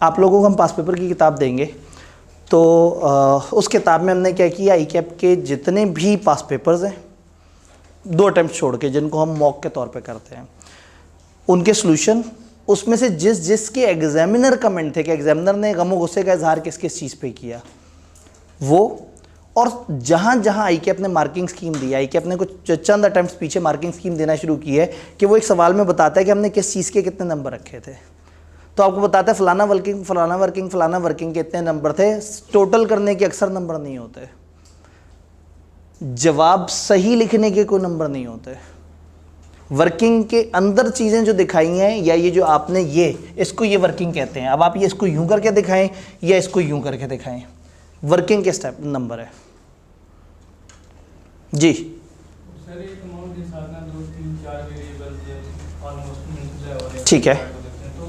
आप लोगों को हम पास पेपर की किताब देंगे तो उस किताब में हमने क्या किया, ICAP के जितने भी पास पेपर्स हैं 2 अटैम्प्ट छोड़ के जिनको हम मॉक के तौर पे करते हैं, उनके सॉल्यूशन, उसमें से जिसके एग्जामिनर कमेंट थे कि एग्जामिनर ने गम गुस्से का इजहार किस किस चीज़ पे किया वो, और जहाँ जहाँ ICAP ने मार्किंग स्कीम दी, ICAP ने कुछ चंद अटैम्प्ट्स पीछे मार्किंग स्कीम देना शुरू की है कि वो एक सवाल में बताता है कि हमने किस चीज़ के कितने नंबर रखे थे। तो आपको बताता है फलाना वर्किंग फलाना वर्किंग फलाना वर्किंग के इतने नंबर थे। टोटल करने के अक्सर नंबर नहीं होते, जवाब सही लिखने के कोई नंबर नहीं होते। वर्किंग के अंदर चीज़ें जो दिखाई हैं, या ये जो आपने इसको ये वर्किंग कहते हैं। अब आप ये इसको यूं करके दिखाएं या इसको यूं करके दिखाएं, वर्किंग के स्टेप नंबर है जी। सर एक अमाउंट के साथ ना 2, 3, 4 वेरिएबल्स ऑलमोस्ट मल्टीप्लाई हो रहे हैं, ठीक है। तो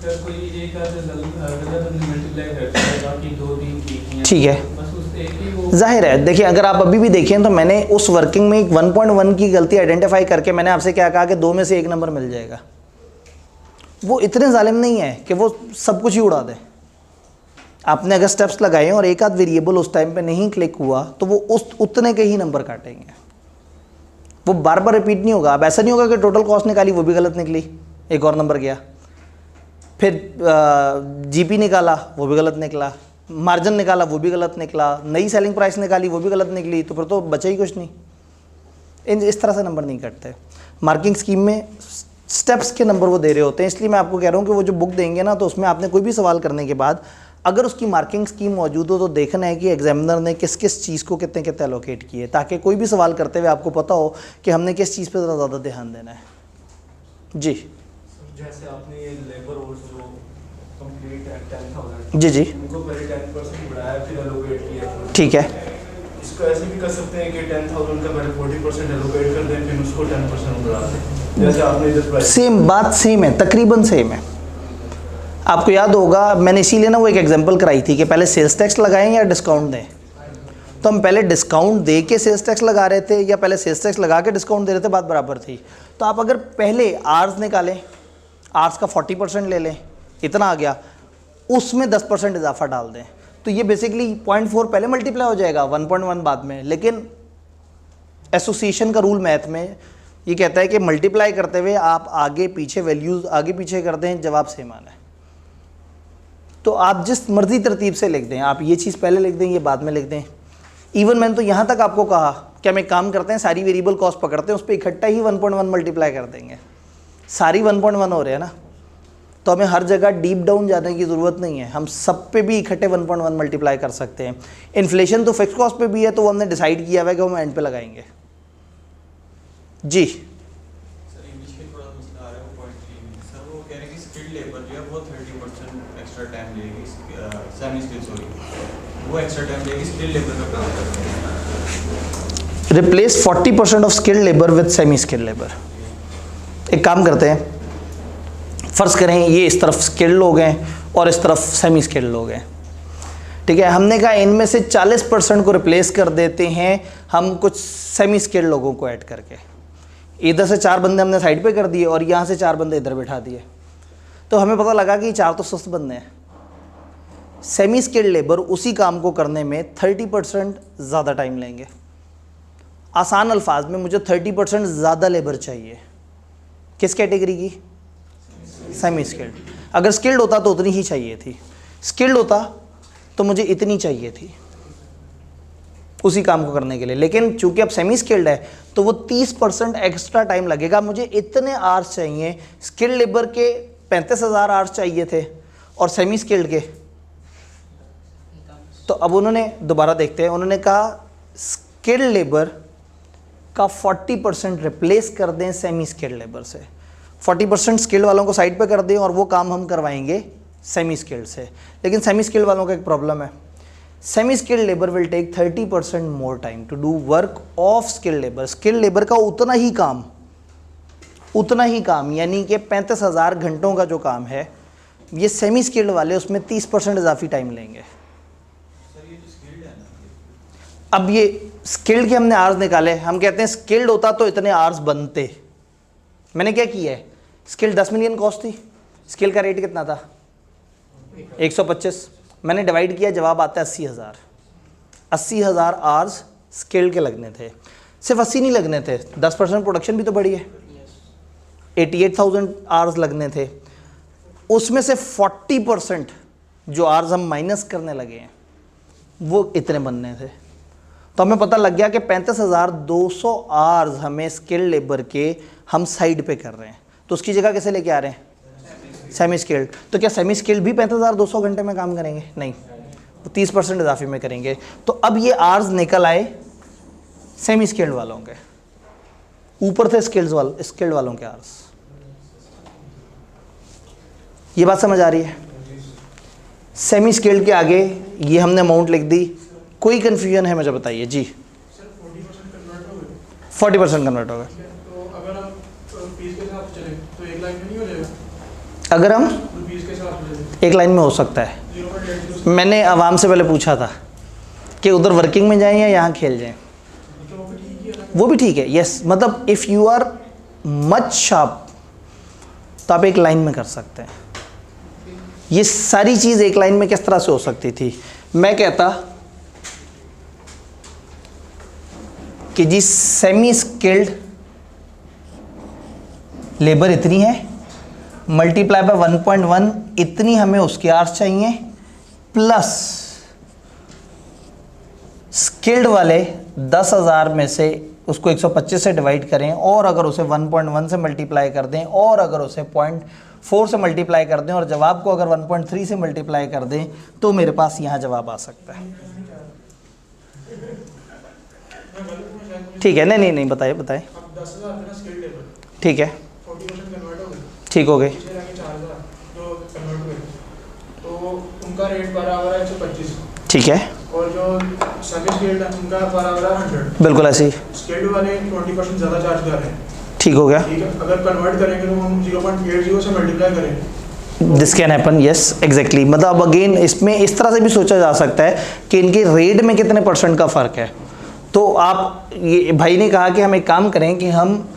सर कोई एक आध गलत मल्टीप्लाई करता है, बाकी 2, 3 ठीक हैं, ठीक है, बस उससे एक ही वो जाहिर है। देखिए अगर आप अभी भी देखें तो मैंने उस वर्किंग में 1.1 की गलती आइडेंटिफाई करके मैंने आपसे क्या कहा कि 2 में से 1 नंबर मिल जाएगा। वो इतने जालिम नहीं है कि वो सब कुछ ही उड़ा दे। आपने अगर स्टेप्स लगाए और एक आध वेरिएबल उस टाइम पे नहीं क्लिक हुआ तो वो उतने के ही नंबर काटेंगे, वो बार बार रिपीट नहीं होगा। अब ऐसा नहीं होगा कि टोटल कॉस्ट निकाली वो भी गलत निकली, एक और नंबर गया, फिर GP निकाला वो भी गलत निकला, मार्जिन निकाला वो भी गलत निकला, नई सेलिंग प्राइस निकाली वो भी गलत निकली, तो फिर तो बचा ही कुछ नहीं। इस तरह से नंबर नहीं कटते। मार्किंग स्कीम में स्टेप्स के नंबर वो दे रहे होते हैं। इसलिए मैं आपको कह रहा हूँ कि वो जो बुक देंगे ना, तो उसमें आपने कोई भी सवाल करने के बाद अगर उसकी मार्किंग स्कीम मौजूद हो तो देखना है कि एग्जामिनर ने किस किस चीज़ को कितने कितने एलोकेट किए, ताकि कोई भी सवाल करते हुए आपको पता हो कि हमने किस चीज़ पर ज़्यादा ध्यान देना है जी। जैसे आपने ये लेबर और जो कंप्लीट है 10,000 जी जी उनको पहले 10% बढ़ाया फिर एलोकेट किया, ठीक है। इसको ऐसे भी कर सकते हैं कि 10,000 का पहले 40% एलोकेट कर दें फिर उसको 10% बढ़ा दें, जैसे आपने इधर प्राइस। सेम बात सेम है, तकरीबन सेम है। आपको याद होगा मैंने इसीलिए ना वो एक एग्जांपल कराई थी कि पहले सेल्स टैक्स लगाएं या डिस्काउंट दें। तो हम पहले डिस्काउंट दे के सेल्स टैक्स लगा रहे थे या पहले सेल्स टैक्स लगा के डिस्काउंट दे रहे थे, बात बराबर थी। तो आप अगर पहले आर्स निकालें, आर्स का 40% ले लें, इतना आ गया, उसमें 10% इजाफा डाल दें, तो ये बेसिकली 0.4 पहले मल्टीप्लाई हो जाएगा, 1.1 बाद में। लेकिन एसोसिएशन का रूल मैथ में ये कहता है कि मल्टीप्लाई करते हुए आप आगे पीछे वैल्यूज़ आगे पीछे कर दें, जवाब सेम आना है। तो आप जिस मर्जी तरतीब से लिख दें, आप ये चीज़ पहले लिख दें, ये बाद में लिख दें। इवन मैंने तो यहाँ तक आपको कहा कि हम एक काम करते हैं, सारी वेरिएबल कॉस्ट पकड़ते हैं, उस पर इकट्ठा ही 1.1 मल्टीप्लाई कर देंगे। सारी 1.1 हो रहे हैं ना, तो हमें हर जगह डीप डाउन जाने की ज़रूरत नहीं है, हम सब पे भी इकट्ठे 1.1 मल्टीप्लाई कर सकते हैं। इन्फ्लेशन तो फिक्स कॉस्ट पे भी है, तो वो हमने डिसाइड किया हुआ है कि हम एंड पे लगाएंगे जी। सर इंग्लिश में थोड़ा मसला आ रहा है वो पॉइंट 3 में। सर वो कह रहे हैं कि स्किल्ड लेबर जो है वो 30% एक्स्ट्रा टाइम लेगी, सेमी स्किल सॉरी, वो एक्स्ट्रा टाइम लेगी स्किल्ड लेबर का काम करने में। Replace 40% of skilled labour with semi skilled labour. एक काम करते हैं, फ़र्ज़ करें ये इस तरफ स्किल्ड लोग हैं और इस तरफ सेमी स्किल्ड लोग हैं, ठीक है। हमने कहा इनमें से 40% को रिप्लेस कर देते हैं हम कुछ सेमी स्किल्ड लोगों को ऐड करके। इधर से 4 बंदे हमने साइड पे कर दिए और यहाँ से 4 बंदे इधर बिठा दिए, तो हमें पता लगा कि 4 तो सुस्त बंदे हैं। सेमी स्किल्ड लेबर उसी काम को करने में 30% ज़्यादा टाइम लेंगे। आसान अल्फाज में मुझे 30% ज़्यादा लेबर चाहिए। किस कैटेगरी की? Semi skilled. अगर स्किल्ड होता तो उतनी ही चाहिए थी, स्किल्ड होता तो मुझे इतनी चाहिए थी उसी काम को करने के लिए। लेकिन चूंकि अब सेमी स्किल्ड है तो वो 30% एक्स्ट्रा टाइम लगेगा। मुझे इतने आवर्स चाहिए, स्किल्ड लेबर के 35,000 आवर्स चाहिए थे और सेमी स्किल्ड के, तो अब उन्होंने दोबारा देखते हैं, उन्होंने कहा स्किल्ड लेबर का 40% रिप्लेस कर दें सेमी स्किल्ड लेबर से। 40% स्किल्ड वालों को साइड पे कर दें और वो काम हम करवाएंगे सेमी स्किल्ड से। लेकिन सेमी स्किल्ड वालों का एक प्रॉब्लम है, semi skilled labour will take 30% more time to do work of skilled labour. Skilled labour का उतना ही काम यानी कि 35,000 घंटों का जो काम है, ये सेमी स्किल्ड वाले उसमें 30% इजाफी टाइम लेंगे। अब ये स्किल्ड के हमने आवर्स निकाले, हम कहते हैं स्किल्ड होता तो इतने आवर्स बनते। मैंने क्या किया है, स्किल्ड 10 मिलियन कॉस्ट थी, स्किल का रेट कितना था 125, मैंने डिवाइड किया, जवाब आता है 80,000। 80,000 आवर्स स्किल्ड के लगने थे। सिर्फ 80 नहीं लगने थे, 10% प्रोडक्शन भी तो बढ़ी है, 88,000 आवर्स लगने थे। उसमें से 40% जो आवर्स हम माइनस करने लगे हैं वो इतने बनने थे। तो हमें पता लग गया कि 35,200 आवर्स हमें स्किल्ड लेबर के हम साइड पे कर रहे हैं, तो उसकी जगह कैसे लेके आ रहे हैं सेमी स्किल्ड। तो क्या सेमी स्किल्ड भी 35,200 घंटे में काम करेंगे? नहीं, वो 30% इजाफे में करेंगे। तो अब ये आवर्स निकल आए सेमी स्किल्ड वालों के, ऊपर थे स्किल्ड वालों के आवर्स। ये बात समझ आ रही है? सेमी स्किल्ड के आगे ये हमने अमाउंट लिख दी। कोई कन्फ्यूजन है मुझे बताइए जी? 40% कन्वर्ट हो गए। तो अगर हम पीस के हिसाब से चले तो एक लाइन में नहीं हो जाएगा? अगर हम पीस के हिसाब से एक लाइन में हो सकता है। 0.80 मैंने आवाम से पहले पूछा था कि उधर वर्किंग में जाएं या यहाँ खेल जाएं। तो वो भी ठीक ही है। वो भी ठीक है, यस। मतलब if you are much sharp तो आप एक लाइन में कर सकते हैं। ये सारी चीज़ एक लाइन में किस तरह से हो सकती थी? मैं कहता कि जी सेमी स्किल्ड लेबर इतनी है, मल्टीप्लाई बाय 1.1 इतनी हमें उसके आवर्स चाहिए, प्लस स्किल्ड वाले 10,000 में से उसको 125 से डिवाइड करें, और अगर उसे 1.1 से मल्टीप्लाई कर दें, और अगर उसे 0.4 से मल्टीप्लाई कर दें, और जवाब को अगर 1.3 से मल्टीप्लाई कर दें, तो मेरे पास यहाँ जवाब आ सकता है। ठीक है, नहीं बताइए। अब 10,000 का स्किल्ड लेबर, ठीक है, 40% कन्वर्ट हो गए, ठीक हो गए। पीछे रह गए 4,000 जो कन्वर्ट हुए, तो उनका रेट बराबर है 125, ठीक है, और जो सेमी स्किल्ड है उनका बराबर है 100। बिल्कुल ऐसे ही। स्किल्ड वाले 20% ज़्यादा चार्ज कर रहे हैं, ठीक हो गया। ठीक है। अगर कन्वर्ट करेंगे तो हम 0.80 से मल्टीप्लाई करेंगे। This can happen, yes exactly. मतलब अब अगेन इसमें इस तरह से भी सोचा जा सकता है कि इनके रेट में कितने % का फ़र्क है। तो आप, ये भाई ने कहा कि हम एक काम करें कि हम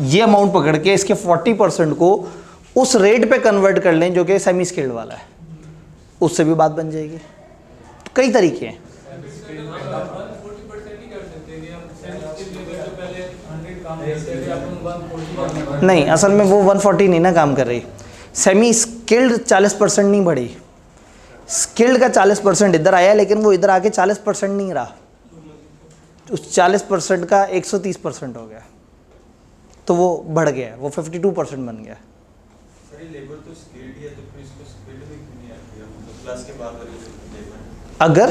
ये अमाउंट पकड़ के इसके 40% को उस रेट पे कन्वर्ट कर लें जो कि सेमी स्किल्ड वाला है, उससे भी बात बन जाएगी। तो कई तरीके हैं। 40% ही कर सकते हैं हम। सेमी स्किल्ड लेबर जो पहले 100 काम करते थे, अब हम 140 नहीं, असल में वो 140 नहीं ना काम कर रही। सेमी स्किल्ड 40% नहीं बढ़ी, स्किल्ड का 40% इधर आया, लेकिन वो इधर आके 40% नहीं रहा, उस 40% का 130% हो गया, तो वो बढ़ गया, वो 52% बन गया। सर ये लेबर तो स्किल्ड ही है, तो फिर इसको स्किल्ड भी क्यों नहीं ऐड किया? मतलब प्लस के बाद वाली लेबर, अगर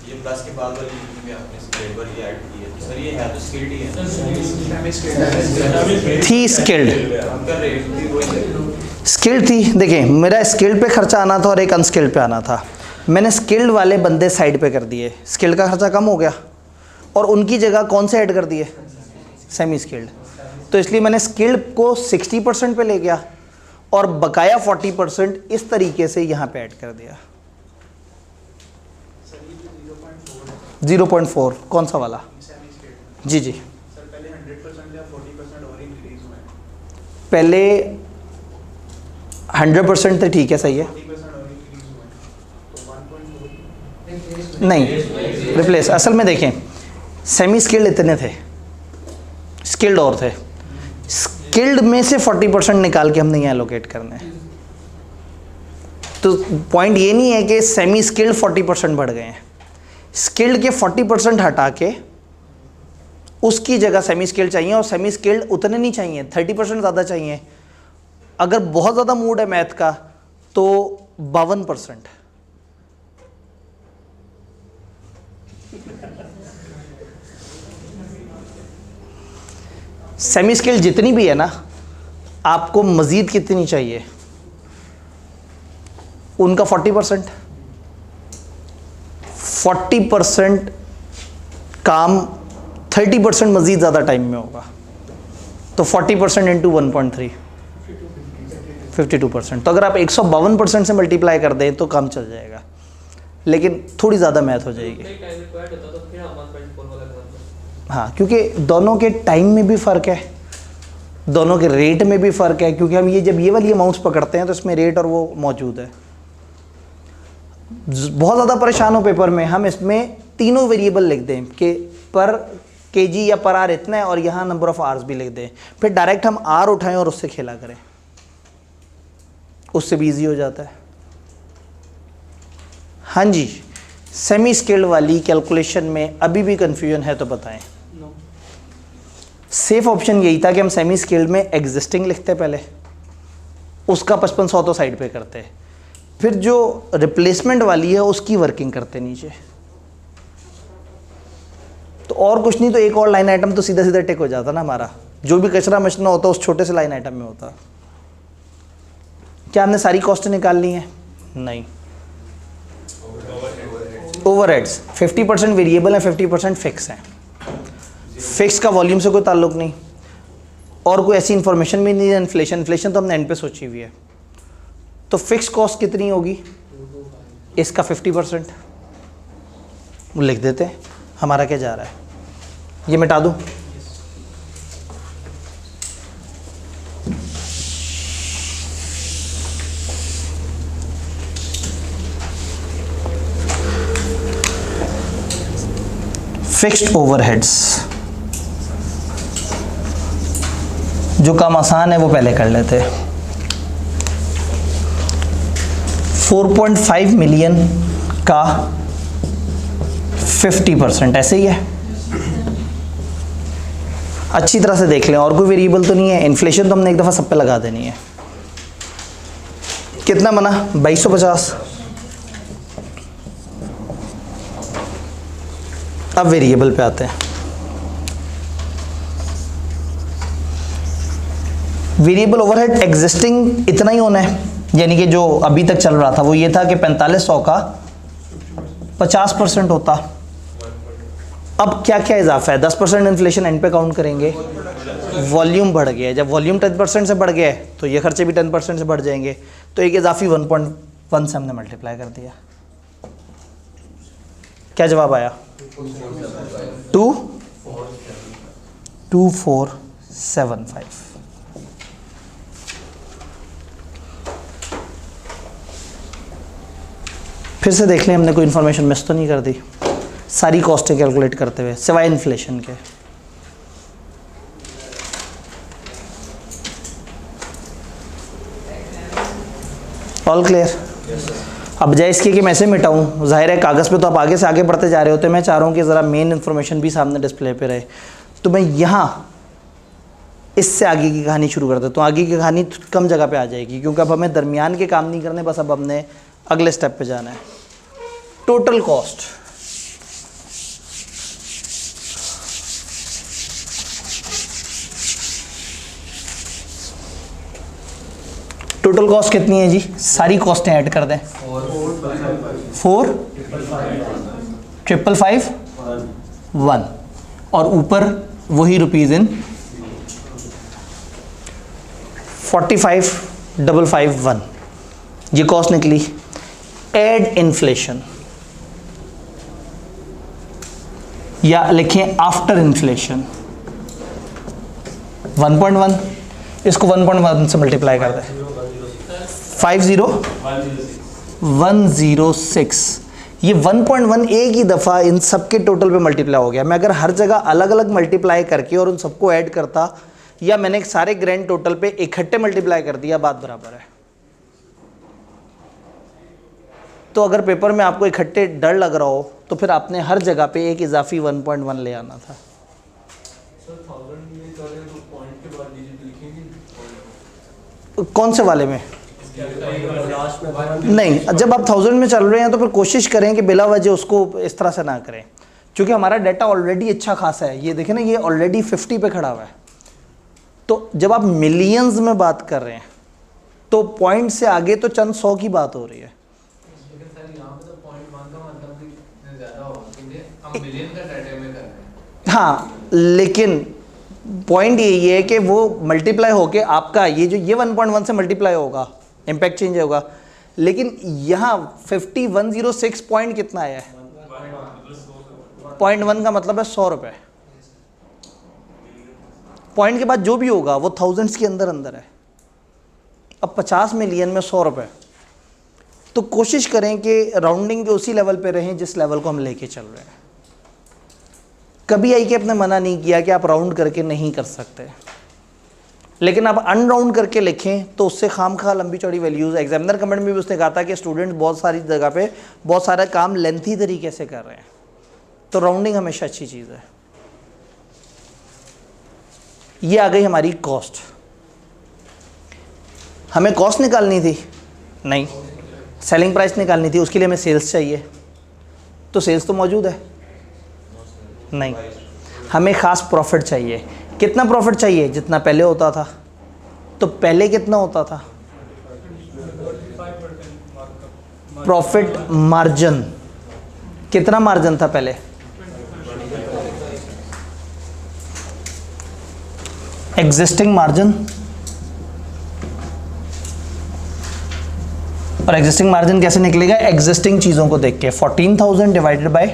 ये प्लस के बाद वाली में आपने लेबर ये ऐड की है, तो सर ये है तो स्किल्ड ही है। सेमी स्किल्ड थी स्किल्ड, उनका रेट भी वही है। स्किल्ड थी। देखिए, मेरा स्किल्ड पे खर्चा आना था और एक अनस्किल्ड पे आना था। मैंने स्किल्ड वाले बंदे साइड पे कर दिए, स्किल्ड का खर्चा कम हो गया और उनकी जगह कौन से ऐड कर दिए, सेमी स्किल्ड। तो इसलिए मैंने स्किल्ड को 60% पे ले गया और बकाया 40% इस तरीके से यहाँ पे ऐड कर दिया। 0.4 कौन सा वाला? जी जी सर पहले 100% या 40% और इंक्रीज हुआ है, पहले 100% तो ठीक है, सही है, 40% और इंक्रीज हुआ है, तो 1.4 नहीं रिप्लेस। असल में देखें सेमी स्किल्ड इतने थे, स्किल्ड और थे, स्किल्ड में से 40% निकाल के हमने यहाँ एलोकेट करना है। तो पॉइंट ये नहीं है कि सेमी स्किल्ड 40% बढ़ गए हैं, स्किल्ड के 40% हटा के उसकी जगह सेमी स्किल्ड चाहिए, और सेमी स्किल्ड उतने नहीं चाहिए, 30% ज़्यादा चाहिए। अगर बहुत ज़्यादा मूड है मैथ का तो 52%। सेमी स्किल्ड जितनी भी है ना, आपको मज़ीद कितनी चाहिए, उनका 40%। 40% काम 30% मज़ीद ज़्यादा टाइम में होगा, तो 40% इंटू 1.3 52%। तो अगर आप 152% से मल्टीप्लाई कर दें तो काम चल जाएगा, लेकिन थोड़ी ज़्यादा मैथ हो जाएगी। हाँ, क्योंकि दोनों के टाइम में भी फ़र्क है, दोनों के रेट में भी फ़र्क है, क्योंकि हम ये जब ये वाली अमाउंट्स पकड़ते हैं तो इसमें रेट और वो मौजूद है। बहुत ज़्यादा परेशान हो पेपर में, हम इसमें तीनों वेरिएबल लिख दें कि पर केजी या पर आर इतना है, और यहाँ नंबर ऑफ़ आवर्स भी लिख दें, फिर डायरेक्ट हम आर उठाएं और उससे खेला करें, उससे भी ईजी हो जाता है। हाँ जी, सेमी स्किल्ड वाली कैलकुलेशन में अभी भी कन्फ्यूजन है तो बताएं। सेफ ऑप्शन यही था कि हम सेमी स्किल्ड में एग्जिस्टिंग लिखते पहले, उसका 5500 तो साइड पे करते, फिर जो रिप्लेसमेंट वाली है उसकी वर्किंग करते नीचे। तो और कुछ नहीं तो एक और लाइन आइटम तो सीधा सीधा टिक हो जाता ना हमारा, जो भी कचरा मचना होता उस छोटे से लाइन आइटम में होता। क्या हमने सारी कॉस्ट निकाल ली हैं? नहीं। ओवरहेड्स 50% वेरिएबल है, 50% फिक्स है। फिक्स का वॉल्यूम से कोई ताल्लुक नहीं, और कोई ऐसी इंफॉर्मेशन भी नहीं है। इन्फ्लेशन तो हमने एंड पे सोची हुई है। तो फिक्स कॉस्ट कितनी होगी, इसका 50% लिख देते हैं। हमारा क्या जा रहा है, ये मिटा दूँ? फिक्स्ड ओवरहेड्स, जो काम आसान है वो पहले कर लेते हैं। 4.5 मिलियन का 50% ऐसे ही है। अच्छी तरह से देख लें, और कोई वेरिएबल तो नहीं है। इन्फ्लेशन तो हमने एक दफ़ा सब पे लगा देनी है। कितना बना? 2250। अब वेरिएबल पे आते हैं। वेरिएबल ओवरहेड एग्जिस्टिंग इतना ही होना है, यानी कि जो अभी तक चल रहा था वो ये था कि 4500 का 50% होता। अब क्या क्या इजाफा है? 10% इन्फ्लेशन एंड पे काउंट करेंगे। वॉल्यूम बढ़ गया है, जब वॉल्यूम 10% से बढ़ गया है तो ये खर्चे भी 10% से बढ़ जाएंगे। तो एक इजाफी 1.1 से हमने मल्टीप्लाई कर दिया। क्या जवाब आया? 2475। फिर से देख लें हमने कोई इन्फॉर्मेशन मिस तो नहीं कर दी, सारी कॉस्टें कैलकुलेट करते हुए सिवाय इन्फ्लेशन के। All clear? अब बजाय इसके कि मैं ऐसे मिटाऊँ, जाहिर है कागज़ पे तो आप आगे से आगे बढ़ते जा रहे होते, मैं चाह रहा हूँ कि ज़रा मेन इन्फॉर्मेशन भी सामने डिस्प्ले पे रहे। तो मैं यहाँ इससे आगे की कहानी शुरू कर देता हूँ। आगे की कहानी कम जगह पे आ जाएगी, क्योंकि अब हमें दरमियान के काम नहीं करने, बस अब हमने अगले स्टेप पे जाना है। टोटल कॉस्ट, टोटल कॉस्ट कितनी है जी? सारी कॉस्टें ऐड कर दें। 4,551 और ऊपर वही रुपीज़ इन 45,551, ये कॉस्ट निकली। एड इन्फ्लेशन या लिखें आफ्टर इन्फ्लेशन 1.1, इसको 1.1 से मल्टीप्लाई कर दें 50,106। ये 1.1 एक ही दफ़ा इन सब के टोटल पे मल्टीप्लाई हो गया। मैं अगर हर जगह अलग अलग मल्टीप्लाई करके और उन सबको ऐड करता, या मैंने सारे ग्रैंड टोटल पे इकट्ठे मल्टीप्लाई कर दिया, बात बराबर है। तो अगर पेपर में आपको इकट्ठे डर लग रहा हो तो फिर आपने हर जगह पे एक इजाफी 1.1 ले आना था। कौन से वाले में? नहीं, जब आप 1000 में चल रहे हैं तो फिर कोशिश करें कि बिला वजह उसको इस तरह से ना करें, क्योंकि हमारा डाटा ऑलरेडी अच्छा खासा है। ये देखें ना, ये ऑलरेडी 50 पे खड़ा हुआ है। तो जब आप मिलियंस में बात कर रहे हैं तो पॉइंट से आगे तो चंद 100 की बात हो रही है। हाँ, लेकिन पॉइंट यही है कि वो मल्टीप्लाई होके आपका ये 1.1 से मल्टीप्लाई होगा, इम्पैक्ट चेंज होगा। लेकिन यहाँ 5106 पॉइंट कितना आया है? 0.1 का मतलब है 100 रुपये। पॉइंट के बाद जो भी होगा वो थाउजेंड्स के अंदर अंदर है। अब 50 मिलियन में 100 रुपये, तो कोशिश करें कि राउंडिंग के उसी लेवल पे रहें जिस लेवल को हम लेके चल रहे हैं। कभी आई कि आपने मना नहीं किया कि आप राउंड करके नहीं कर सकते, लेकिन आप अनराउंड करके लिखें तो उससे खामखा लंबी चौड़ी वैल्यूज़। एग्जामिनर कमेंट में भी उसने कहा था कि स्टूडेंट बहुत सारी जगह पे बहुत सारा काम लेंथी तरीके से कर रहे हैं, तो राउंडिंग हमेशा अच्छी चीज़ है। ये आ गई हमारी कॉस्ट। हमें कॉस्ट निकालनी थी? नहीं, सेलिंग प्राइस निकालनी थी। उसके लिए हमें सेल्स चाहिए, तो सेल्स तो मौजूद है नहीं। हमें ख़ास प्रॉफिट चाहिए। कितना प्रॉफिट चाहिए? जितना पहले होता था। तो पहले कितना होता था? Profit margin. कितना मार्जिन था पहले? Existing margin. और एग्जिस्टिंग मार्जिन कैसे निकलेगा? एग्जिस्टिंग चीज़ों को देख के 14,000 डिवाइडेड बाय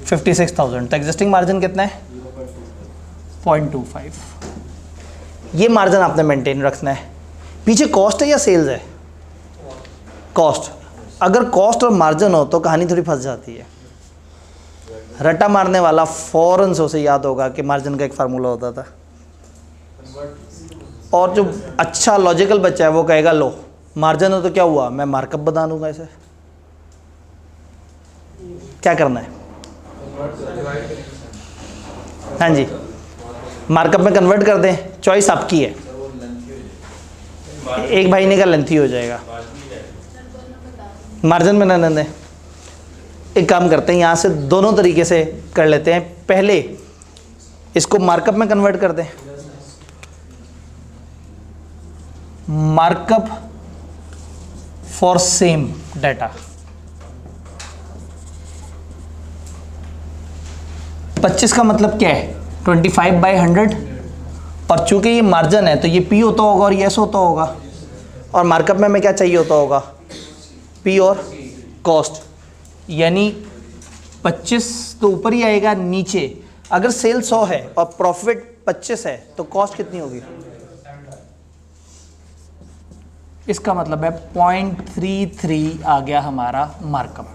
56,000। तो एग्जिस्टिंग मार्जिन कितना है? 0.25। ये मार्जिन आपने मेंटेन रखना है। पीछे कॉस्ट है या सेल्स है? कॉस्ट। अगर कॉस्ट और मार्जिन हो तो कहानी थोड़ी फंस जाती है। रट्टा मारने वाला फ़ौरन से उसे याद होगा कि मार्जिन का एक फार्मूला होता था। और जो अच्छा लॉजिकल बच्चा है वो कहेगा लो मार्जिन हो तो क्या हुआ, मैं मार्कअप बता दूंगा। इसे क्या करना है? हाँ जी, मार्कअप में कन्वर्ट कर दें, चॉइस आपकी है। एक भाई ने कहा लेंथी हो जाएगा, मार्जिन में ना दें। एक काम करते हैं, यहाँ से दोनों तरीके से कर लेते हैं। पहले इसको मार्कअप में कन्वर्ट कर दें। मार्कअप फॉर सेम डाटा 25 का मतलब क्या है? 25/100। और चूंकि ये मार्जिन है तो ये पी होता होगा और एस होता होगा। और मार्कअप में हमें क्या चाहिए होता होगा? पी और कॉस्ट। यानी 25 तो ऊपर ही आएगा, नीचे अगर सेल 100 है और प्रॉफिट 25 है तो कॉस्ट कितनी होगी? इसका मतलब है 0.33 आ गया हमारा मार्कअप।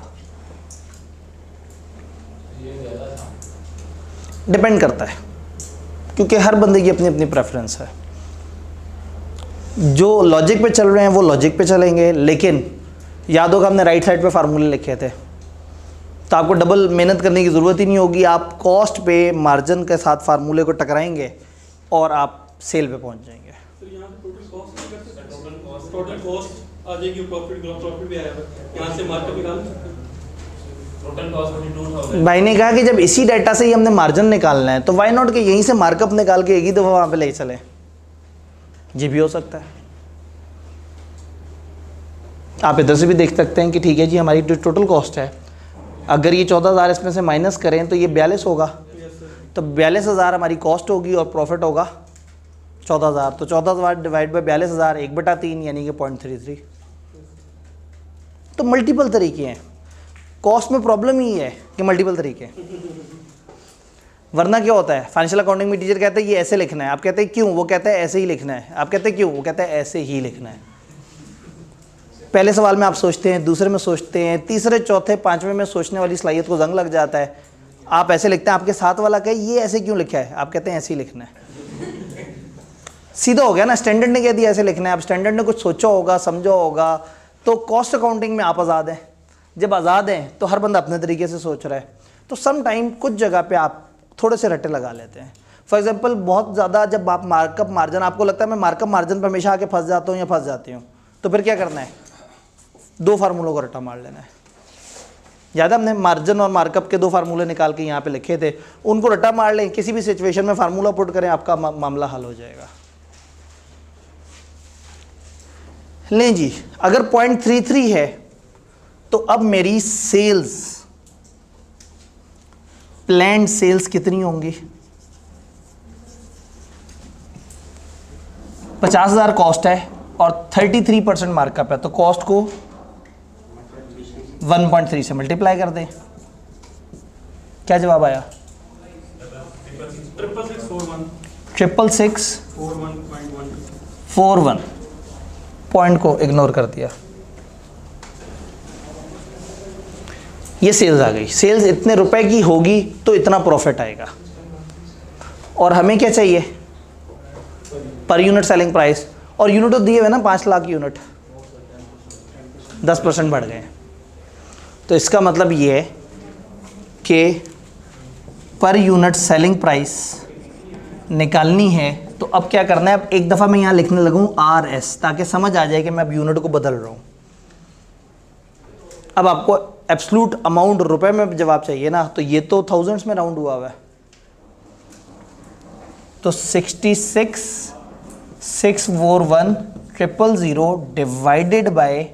डिपेंड करता है क्योंकि हर बंदे की अपनी अपनी प्रेफरेंस है। जो लॉजिक पे चल रहे हैं वो लॉजिक पे चलेंगे, लेकिन याद होगा हमने राइट साइड पे फार्मूले लिखे थे, तो आपको डबल मेहनत करने की ज़रूरत ही नहीं होगी। आप कॉस्ट पे मार्जिन के साथ फार्मूले को टकराएंगे और आप सेल पे पहुंच जाएंगे। तो यहाँ पे टोटल कॉस्ट आ जाएगी, प्रॉफिट ग्रॉस प्रॉफिट भी आएगा, यहाँ से मार्कअप निकाल सकते हैं। Total cost 22,000। भाई ने कहा कि जब इसी डाटा से ही हमने मार्जिन निकालना है तो वाई नॉट कि यहीं से मार्कअप निकाल के एक ही दफ़ा वहाँ पे ले चलें। ये भी हो सकता है। आप इधर से भी देख सकते हैं कि ठीक है जी, हमारी जो टोटल कॉस्ट है, अगर ये 14,000 इसमें से माइनस करें तो ये 42 होगा। तो 42,000 हमारी कॉस्ट होगी और प्रॉफिट होगा 14,000। तो 14,000 डिवाइड बाई 42,000 1/3 यानी कि 0.33। तो मल्टीपल तरीके हैं, कॉस्ट में प्रॉब्लम ही है कि मल्टीपल तरीके हैं। वरना क्या होता है, फाइनेंशियल अकाउंटिंग में टीचर कहते हैं ये ऐसे लिखना है, आप कहते हैं क्यों, वो कहता है ऐसे ही लिखना है, आप कहते हैं क्यों, वो कहता है ऐसे ही लिखना है। पहले सवाल में आप सोचते हैं, दूसरे में सोचते हैं, तीसरे चौथे पांचवें में सोचने वाली सलाहियत को जंग लग जाता है। आप ऐसे लिखते हैं, आपके साथ वाला कहे ये ऐसे क्यों लिखा है, आप कहते हैं ऐसे ही लिखना है। सीधा हो गया ना, स्टैंडर्ड ने कह दिया ऐसे लिखना है, अब स्टैंडर्ड ने कुछ सोचा होगा, समझा होगा। तो कॉस्ट अकाउंटिंग में आप आज़ाद हैं। जब आज़ाद हैं तो हर बंदा अपने तरीके से सोच रहा है। तो सम टाइम कुछ जगह पे आप थोड़े से रट्टे लगा लेते हैं। फॉर एग्जांपल बहुत ज़्यादा जब आप मार्कअप मार्जिन, आपको लगता है मैं मार्कअप मार्जिन पर हमेशा आके फंस जाता हूँ या फंस जाती हूँ, तो फिर क्या करना है, 2 फार्मूलों को रट्टा मार लेना है। याद है हमने मार्जिन और मार्कअप के 2 फार्मूले निकाल के यहाँ पे लिखे थे, उनको रट्टा मार लें, किसी भी सिचुएशन में फार्मूला पुट करें, आपका मामला हल हो जाएगा। लें जी, अगर 0.33 है तो अब मेरी सेल्स, प्लान्ड सेल्स कितनी होंगी, 50,000 कॉस्ट है और 33% मार्कअप है, तो कॉस्ट को 1.3 से मल्टीप्लाई कर दें। क्या जवाब आया, 66641 पॉइंट को इग्नोर कर दिया। ये सेल्स आ गई, सेल्स इतने रुपए की होगी तो इतना प्रॉफिट आएगा। और हमें क्या चाहिए, पर यूनिट सेलिंग प्राइस, और यूनिट तो दिए हुए ना 5 लाख यूनिट, 10% बढ़ गए। तो इसका मतलब ये है कि पर यूनिट सेलिंग प्राइस निकालनी है। तो अब क्या करना है, अब एक दफ़ा मैं यहाँ लिखने लगूँ RS, ताकि समझ आ जाए कि मैं अब यूनिट को बदल रहा हूँ। अब आपको एब्सोल्यूट अमाउंट रुपए में जवाब चाहिए ना, तो ये तो थाउजेंड्स में राउंड हुआ है। तो 66,641,000 डिवाइडेड बाय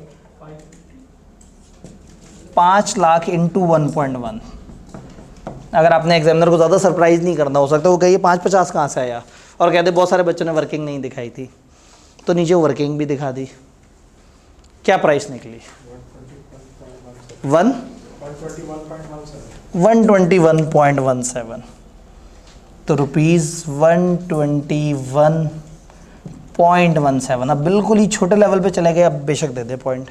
5 लाख इंटू 1.1। अगर आपने एग्जामिनर को ज़्यादा सरप्राइज नहीं करना, हो सकता है वो कहिए 550 कहाँ से आया, और कहते बहुत सारे बच्चों ने वर्किंग नहीं दिखाई थी, तो नीचे वर्किंग भी दिखा दी। क्या प्राइस निकली, 121.17। तो ₹121.17। अब बिल्कुल ही छोटे लेवल पे चले गए, अब बेशक दे दे पॉइंट।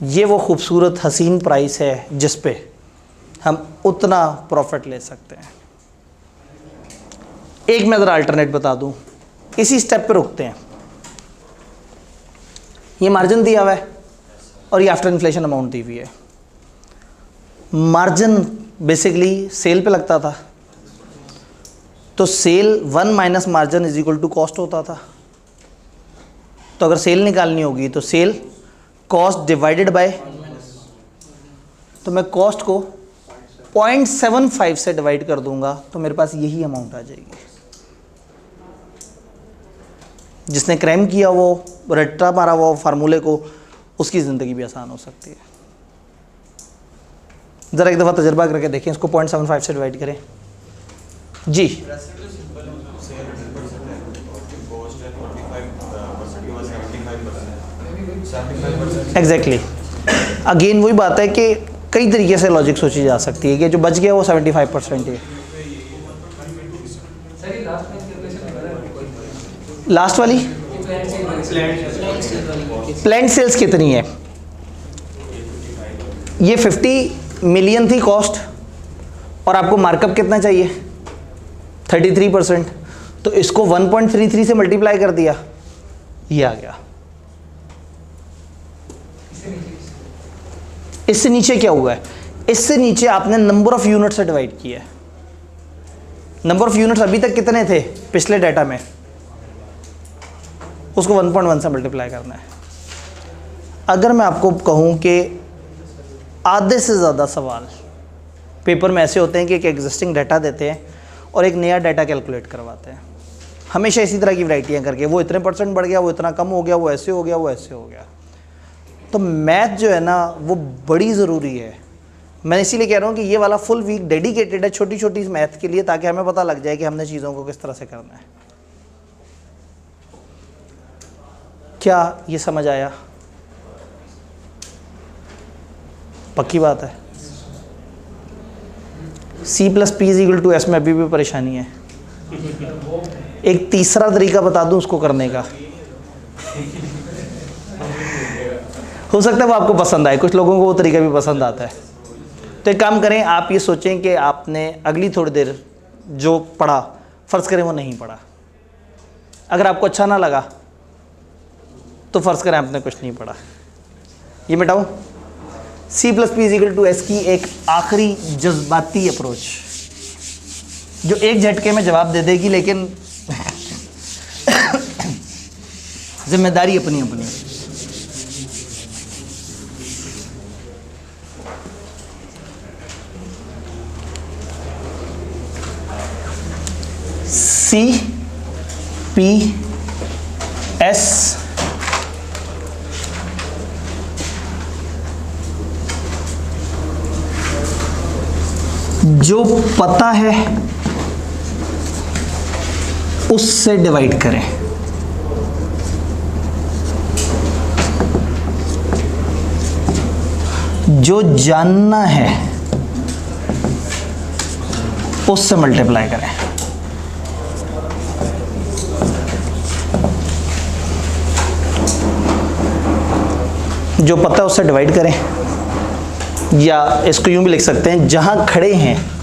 ये वो खूबसूरत हसीन प्राइस है जिस पे हम उतना प्रॉफिट ले सकते हैं। एक मैं ज़रा अल्टरनेट बता दूं, इसी स्टेप पे रुकते हैं। ये मार्जिन दिया हुआ है और ये आफ्टर इन्फ्लेशन अमाउंट दी हुई है। मार्जिन बेसिकली सेल पे लगता था, तो sale 1 minus margin is equal to cost होता था। तो अगर सेल निकालनी होगी तो सेल कॉस्ट डिवाइडेड बाय, तो मैं कॉस्ट को 0.75 से डिवाइड कर दूंगा तो मेरे पास यही अमाउंट आ जाएगी। जिसने क्रैम किया वो रट्टा मारा वो फार्मूले को, उसकी ज़िंदगी भी आसान हो सकती है। ज़रा एक दफ़ा तजर्बा करके देखें, इसको 0.75 से डिवाइड करें जी। एग्जैक्टली, अगेन वही बात है कि कई तरीके से लॉजिक सोची जा सकती है कि जो बच गया वो 75% है। लास्ट वाली प्लान्ड सेल्स कितनी है, ये 50 मिलियन थी कॉस्ट, और आपको मार्कअप कितना चाहिए 33%। तो इसको 1.33 से मल्टीप्लाई कर दिया, ये आ गया। इससे नीचे क्या हुआ है, इससे नीचे आपने नंबर ऑफ यूनिट से डिवाइड किया है। नंबर ऑफ यूनिट्स अभी तक कितने थे पिछले डाटा में, उसको 1.1 से मल्टीप्लाई करना है। अगर मैं आपको कहूँ कि आधे से ज़्यादा सवाल पेपर में ऐसे होते हैं कि एक एग्जिस्टिंग डाटा देते हैं और एक नया डाटा कैलकुलेट करवाते हैं, हमेशा इसी तरह की वैरायटियाँ करके, वो इतने % बढ़ गया, वो इतना कम हो गया, वो ऐसे हो गया, वो ऐसे हो गया। तो मैथ जो है ना वो बड़ी ज़रूरी है मैं इसीलिए कह रहा हूँ कि ये वाला फुल वीक डेडिकेटेड है छोटी छोटी मैथ के लिए, ताकि हमें पता लग जाए कि हमने चीज़ों को किस तरह से करना है। क्या ये समझ आया? पक्की बात है। C+P=S में अभी भी परेशानी है। एक तीसरा तरीका बता दूं उसको करने का, हो सकता है वो आपको पसंद आए, कुछ लोगों को वो तरीका भी पसंद आता है। तो एक काम करें, आप ये सोचें कि आपने अगली थोड़ी देर जो पढ़ा, फ़र्ज़ करें वो नहीं पढ़ा, अगर आपको अच्छा ना लगा तो फ़र्ज़ करें आपने कुछ नहीं पढ़ा। ये मिटाऊं? C+P=S की एक आखिरी जज्बाती अप्रोच जो एक झटके में जवाब दे देगी, लेकिन जिम्मेदारी अपनी अपनी। C+S जो पता है उससे डिवाइड करें। जो जानना है उससे मल्टीप्लाई करें। जो पता है उससे डिवाइड करें, या इसको यूं भी लिख सकते हैं, जहां खड़े हैं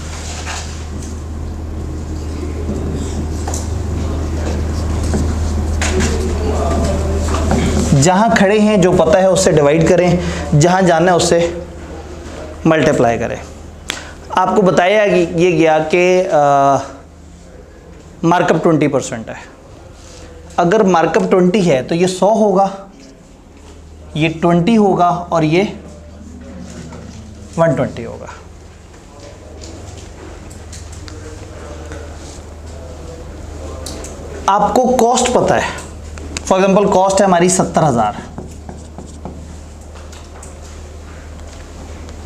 जो पता है उससे डिवाइड करें, जहां जानना है उससे मल्टीप्लाई करें। आपको बताया कि ये गया कि मार्कअप 20% है। अगर मार्कअप 20 है तो ये 100 होगा, ये 20 होगा और ये 120 होगा। आपको कॉस्ट पता है, फॉर एग्जांपल कॉस्ट है हमारी 70,000।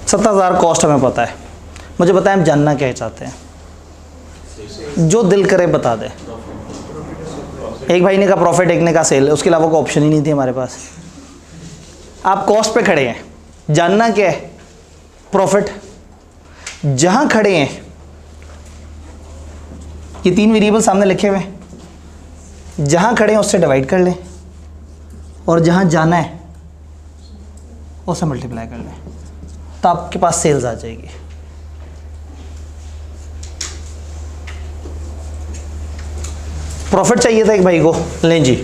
70,000 कॉस्ट हमें पता है। मुझे पता है हम जानना क्या चाहते हैं, जो दिल करे बता दे। एक भाई ने कहा प्रॉफिट, एक ने कहा सेल, उसके अलावा कोई ऑप्शन ही नहीं थी हमारे पास। आप कॉस्ट पे खड़े हैं, जानना क्या है? प्रॉफिट। जहां खड़े हैं, ये 3 वेरिएबल सामने लिखे हुए हैं, जहां खड़े हैं उससे डिवाइड कर लें और जहां जाना है उससे मल्टीप्लाई कर लें, तो आपके पास सेल्स आ जाएगी। प्रॉफिट चाहिए था एक भाई को, लें जी,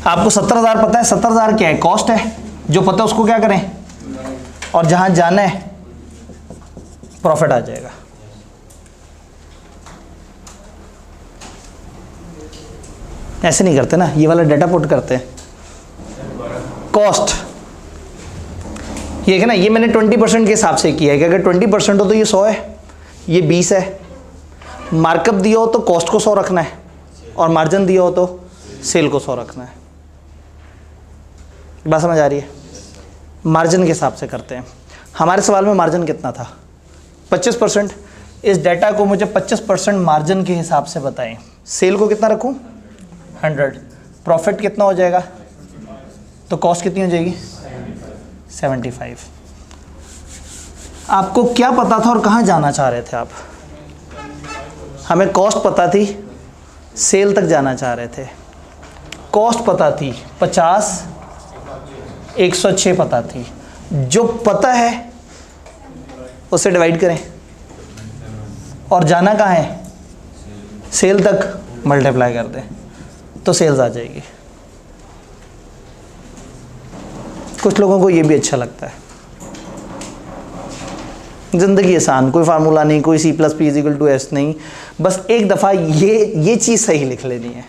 आपको 70,000 पता है। 70,000 क्या है? कॉस्ट है। जो पता है उसको क्या करें, और जहां जाना है प्रॉफिट आ जाएगा। ऐसे नहीं करते ना, ये वाला डाटा पुट करते हैं। कॉस्ट ये है ना, ये मैंने 20% के हिसाब से किया है कि अगर 20% हो तो ये 100 है, ये 20 है। मार्कअप दिया हो तो कॉस्ट को 100 रखना है, और मार्जिन दिया हो तो सेल को 100 रखना है। बात समझ आ रही है? मार्जिन के हिसाब से करते हैं। हमारे सवाल में मार्जिन कितना था? 25%। इस डाटा को मुझे 25% मार्जिन के हिसाब से बताएं। सेल को कितना रखूं? 100। प्रॉफिट कितना हो जाएगा? तो कॉस्ट कितनी हो जाएगी? 75। आपको क्या पता था और कहाँ जाना चाह रहे थे आप? हमें कॉस्ट पता थी, सेल तक जाना चाह रहे थे। कॉस्ट पता थी 50, 106 पता थी। जो पता है उससे डिवाइड करें, और जाना कहाँ है? सेल तक, मल्टीप्लाई कर दें तो सेल्स आ जाएगी। कुछ लोगों को ये भी अच्छा लगता है। ज़िंदगी आसान, कोई फार्मूला नहीं, कोई C+P=S नहीं, बस एक दफ़ा ये चीज़ सही लिख लेनी है।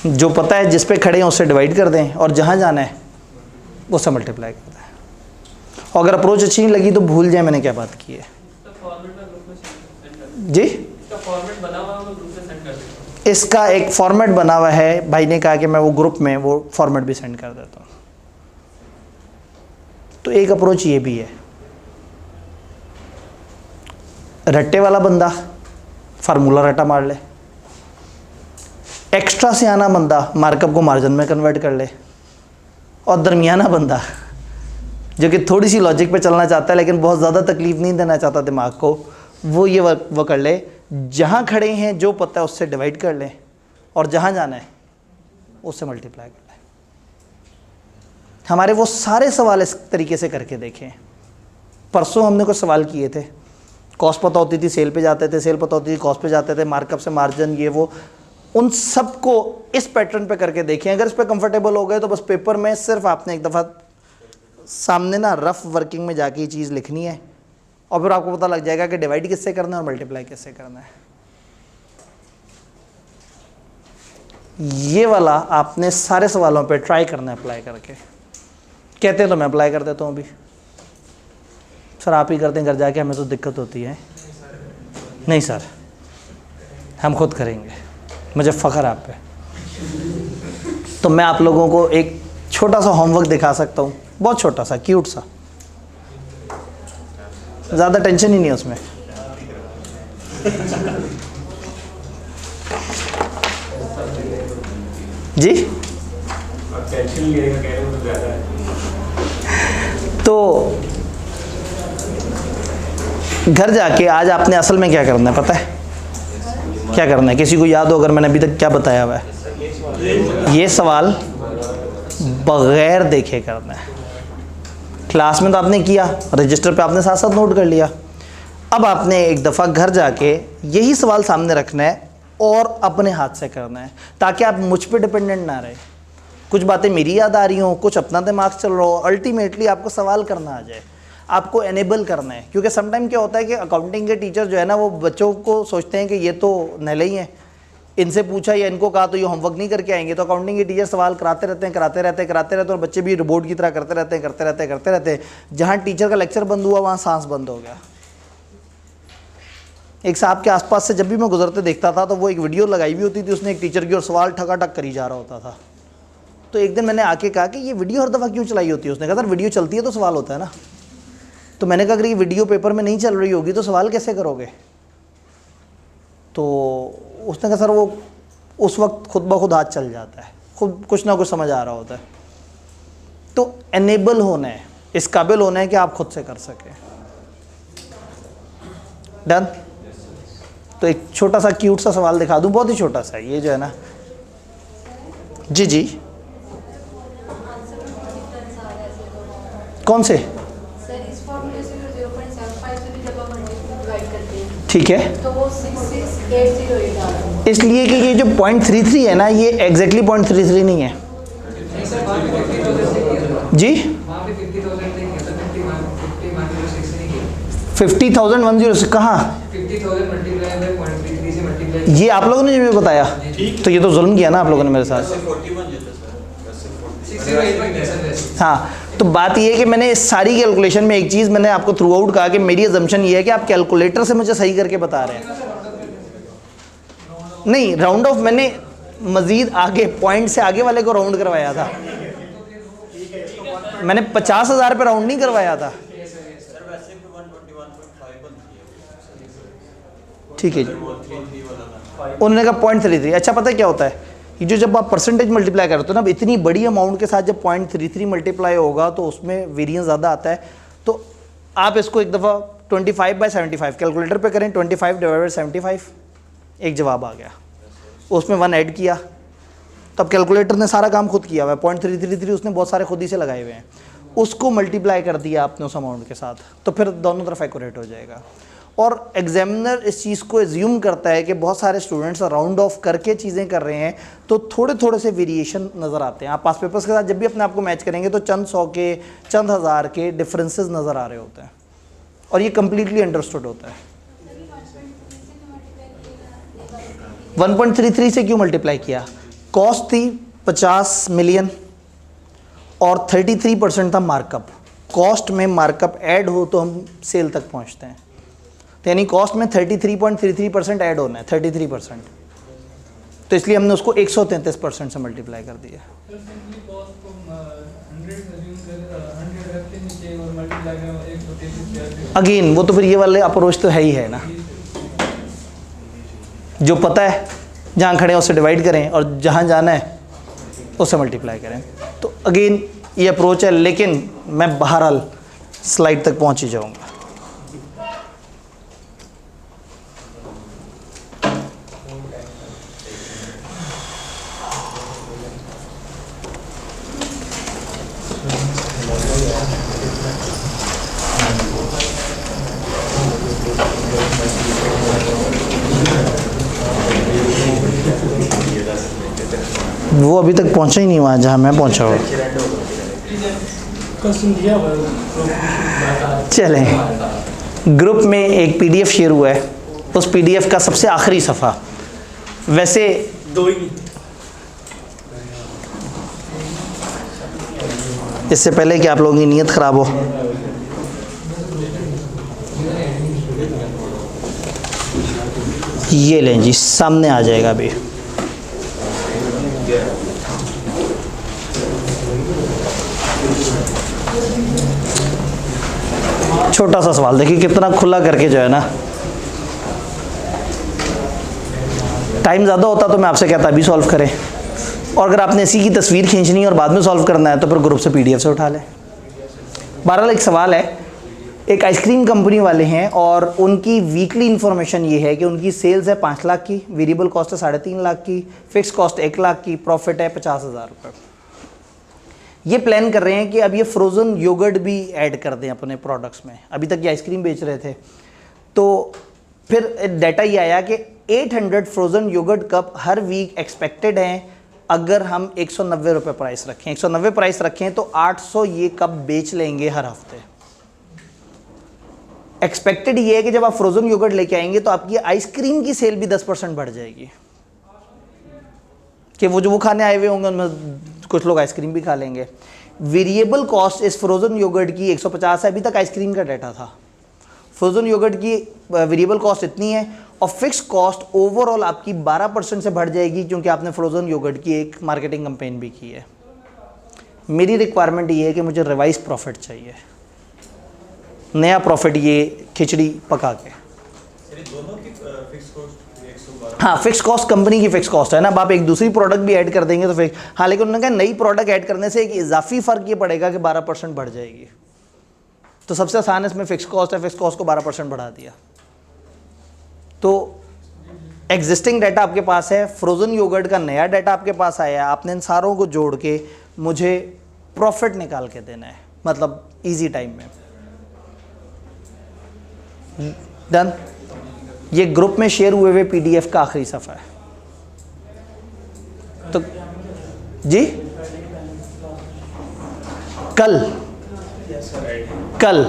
जो पता है, जिस पे खड़े हैं उससे डिवाइड कर दें, और जहाँ जाना है उससे मल्टीप्लाई कर दें। और अगर अप्रोच अच्छी नहीं लगी तो भूल जाए मैंने क्या बात की है। जी, इसका एक फॉर्मेट बना हुआ है, भाई ने कहा कि मैं वो ग्रुप में वो फॉर्मेट भी सेंड कर देता हूँ। तो एक अप्रोच ये भी है, रट्टे वाला बंदा फार्मूला रट्टा मार ले, एक्स्ट्रा से आना बंदा मार्कअप को मार्जिन में कन्वर्ट कर ले, और दरमियाना बंदा जो कि थोड़ी सी लॉजिक पे चलना चाहता है लेकिन बहुत ज़्यादा तकलीफ नहीं देना चाहता दिमाग को, वो ये वो कर ले, जहाँ खड़े हैं जो पता है उससे डिवाइड कर लें और जहाँ जाना है उससे मल्टीप्लाई कर लें। हमारे वो सारे सवाल इस तरीके से करके देखें। परसों हमने कुछ सवाल किए थे, कॉस्ट पता होती थी सेल पे जाते थे, सेल पता होती थी कॉस्ट पे जाते थे, मार्कअप से मार्जिन ये वो, उन सब को इस पैटर्न पे करके देखें। अगर इस पे कंफर्टेबल हो गए तो बस पेपर में सिर्फ आपने एक दफ़ा सामने ना रफ वर्किंग में जाके ये चीज़ लिखनी है और फिर आपको पता लग जाएगा कि डिवाइड किससे करना है और मल्टीप्लाई किससे करना है। ये वाला आपने सारे सवालों पे ट्राई करना है अप्लाई करके। कहते हैं तो मैं अप्लाई कर देता हूँ अभी, सर आप ही करते हैं घर जाके, हमें तो दिक्कत होती है। नहीं सर, हम खुद करेंगे, मुझे फ़ख्र आप पे। तो मैं आप लोगों को एक छोटा सा होमवर्क दिखा सकता हूँ, बहुत छोटा सा, क्यूट सा, ज़्यादा टेंशन ही नहीं है उसमें। जी टेंशन लेगा कह रहे हो तो ज़्यादा है। तो घर जाके आज आपने असल में क्या करना है पता है? क्या करना है? किसी को याद हो अगर मैंने अभी तक क्या बताया हुआ है? ये सवाल बगैर देखे करना है। क्लास में तो आपने किया, रजिस्टर पे आपने साथ साथ नोट कर लिया। अब आपने एक दफ़ा घर जाके यही सवाल सामने रखना है और अपने हाथ से करना है, ताकि आप मुझ पे डिपेंडेंट ना रहे। कुछ बातें मेरी याद आ रही हों, कुछ अपना दिमाग चल रहा हो, अल्टीमेटली आपको सवाल करना आ जाए, आपको एनेबल करना है। क्योंकि समटाइम क्या होता है कि अकाउंटिंग के टीचर जो है ना, वो बच्चों को सोचते हैं कि ये तो नहले ही हैं, इनसे पूछा या इनको कहा तो ये होमवर्क नहीं करके आएंगे। तो अकाउंटिंग के टीचर सवाल कराते रहते हैं और बच्चे भी रोबोट की तरह करते रहते हैं। जहाँ टीचर का लेक्चर बंद हुआ वहाँ सांस बंद हो गया। एक साहब के आसपास से जब भी मैं गुजरते देखता था तो वो एक वीडियो लगाई हुई होती थी, उसने एक टीचर की और सवाल ठकाठक करी जा रहा होता था। तो एक दिन मैंने आके कहा कि ये वीडियो हर दफ़ा क्यों चलाई होती है? उसने कहा सर वीडियो चलती है तो सवाल होता है ना। तो मैंने कहा अगर ये वीडियो पेपर में नहीं चल रही होगी तो सवाल कैसे करोगे? तो उसने कहा सर वो उस वक्त खुद ब खुद हाथ चल जाता है, खुद कुछ ना कुछ समझ आ रहा होता है। तो एनेबल होना है, इस काबिल होना है कि आप खुद से कर सकें। डन? तो एक छोटा सा क्यूट सा सवाल दिखा दूं, बहुत ही छोटा सा है ये जो है ना। जी जी, कौन से? ठीक है, तो वो 6680 आ रहा है। इसलिए कि ये जो 0.33 है ना, ये एग्जैक्टली 0.33 नहीं है जी। 50,106 कहाँ? ये आप लोगों ने जो बताया, तो ये तो जुल्म किया ना आप लोगों ने मेरे साथ। हाँ, तो बात ये है कि मैंने इस सारी कैलकुलेशन में एक चीज़ मैंने आपको थ्रू आउट कहा कि मेरी अजम्पशन ये है कि आप कैलकुलेटर से मुझे सही करके बता रहे हैं। नहीं, राउंड ऑफ मैंने मज़ीद आगे पॉइंट से आगे वाले को राउंड करवाया था, मैंने 50,000 पे राउंड नहीं करवाया था। ठीक है जी, उन्होंने कहा 0.33। अच्छा, पता है क्या होता है, ये जो जब आप परसेंटेज मल्टीप्लाई करते हो ना, अब इतनी बड़ी अमाउंट के साथ जब 0.33 मल्टीप्लाई होगा तो उसमें वेरिएंस ज़्यादा आता है। तो आप इसको एक दफ़ा 25/75 कैलकुलेटर पे करें, 25/75, एक जवाब आ गया, उसमें 1 ऐड किया, तब कैलकुलेटर ने सारा काम खुद किया हुआ है। 0.333 उसने बहुत सारे खुद ही से लगाए हुए हैं, उसको मल्टीप्लाई कर दिया आपने उस अमाउंट के साथ, तो फिर दोनों तरफ एक्यूरेट हो जाएगा। और एग्जामिनर इस चीज़ को एज्यूम करता है कि बहुत सारे स्टूडेंट्स राउंड ऑफ करके चीज़ें कर रहे हैं, तो थोड़े थोड़े से वेरिएशन नज़र आते हैं। आप पास पेपर्स के साथ जब भी अपने आप को मैच करेंगे तो चंद 100 के, चंद हज़ार के डिफरेंसेस नज़र आ रहे होते हैं, और ये कम्प्लीटली अंडरस्टूड होता है। 1.33 से क्यों मल्टीप्लाई किया? कॉस्ट थी 50 मिलियन और 33% था मार्कअप। कॉस्ट में मार्कअप ऐड हो तो हम सेल तक पहुंचते हैं, तो यानी कॉस्ट में 33.33% ऐड होना है, 33%। तो इसलिए हमने उसको 133% से मल्टीप्लाई कर दिया। अगेन वो तो फिर ये वाले अप्रोच तो है ही है ना, जो पता है जहाँ खड़े हैं उससे डिवाइड करें और जहाँ जाना है उससे मल्टीप्लाई करें। तो अगेन ये अप्रोच है, लेकिन मैं बहरहाल स्लाइड तक पहुँच ही जाऊँगा। वो अभी तक पहुंचा ही नहीं वहाँ जहाँ मैं पहुंचा हूँ। चलें, ग्रुप में एक पीडीएफ शेयर हुआ है, उस पीडीएफ का सबसे आखिरी सफ़ा, वैसे दो ही इससे पहले कि आप लोगों की नीयत ख़राब हो, ये लें जी, सामने आ जाएगा अभी। छोटा सा सवाल देखिए कितना खुला करके जो है ना, टाइम ज़्यादा होता तो मैं आपसे कहता अभी सॉल्व करें, और अगर आपने इसी की तस्वीर खींचनी है और बाद में सॉल्व करना है तो फिर ग्रुप से पीडीएफ से उठा लें। बहरहाल एक सवाल है, एक आइसक्रीम कंपनी वाले हैं और उनकी वीकली इन्फॉर्मेशन ये है कि उनकी सेल्स है 5 लाख की, वेरिएबल कॉस्ट है 3.5 लाख की, फिक्स कॉस्ट 1 लाख की, प्रॉफिट है 50,000 रुपये। ये प्लान कर रहे हैं कि अब ये फ्रोज़न योगर्ट भी ऐड कर दें अपने प्रोडक्ट्स में। अभी तक ये आइसक्रीम बेच रहे थे, तो फिर डाटा ये आया कि 800 फ्रोज़न योगर्ट कप हर वीक एक्सपेक्टेड हैं। अगर हम 190 रुपये प्राइस रखें, 190 प्राइस रखें तो 800 ये कप बेच लेंगे हर हफ्ते। एक्सपेक्टेड ये है कि जब आप फ्रोज़न योगर्ट लेके आएंगे तो आपकी आइसक्रीम की सेल भी 10% बढ़ जाएगी, कि वो जो वो खाने आए हुए होंगे उनमें कुछ लोग आइसक्रीम भी खा लेंगे। वेरिएबल कॉस्ट इस फ्रोज़न योगर्ट की 150 है, अभी तक आइसक्रीम का डाटा था। फ्रोज़न योगर्ट की वेरिएबल कॉस्ट इतनी है और फिक्स कॉस्ट ओवरऑल आपकी 12% से बढ़ जाएगी, क्योंकि आपने फ्रोज़न योगर्ट की एक मार्केटिंग कैंपेन भी की है। मेरी रिक्वायरमेंट ये है कि मुझे रिवाइज प्रॉफिट चाहिए, नया प्रॉफिट, ये खिचड़ी पका के। दोनों की फिक्स कॉस्ट 112। हाँ, फिक्स कॉस्ट कंपनी की फिक्स कॉस्ट है ना। अब आप एक दूसरी प्रोडक्ट भी ऐड कर देंगे तो फिक्स, हाँ, लेकिन उन्होंने कहा नई प्रोडक्ट ऐड करने से एक इजाफी फ़र्क ये पड़ेगा कि 12% बढ़ जाएगी। तो सबसे आसान है, इसमें फिक्स कॉस्ट है, फिक्स कॉस्ट को 12% बढ़ा दिया। तो एग्जिस्टिंग डाटा आपके पास है, फ्रोज़न योगर्ट का नया डाटा आपके पास आया, आपने इन सारों को जोड़ के मुझे प्रॉफिट निकाल के देना है, मतलब ईजी टाइम में। डन। ये ग्रुप में शेयर हुए पीडीएफ का आखिरी सफ़ा है। तो जी कल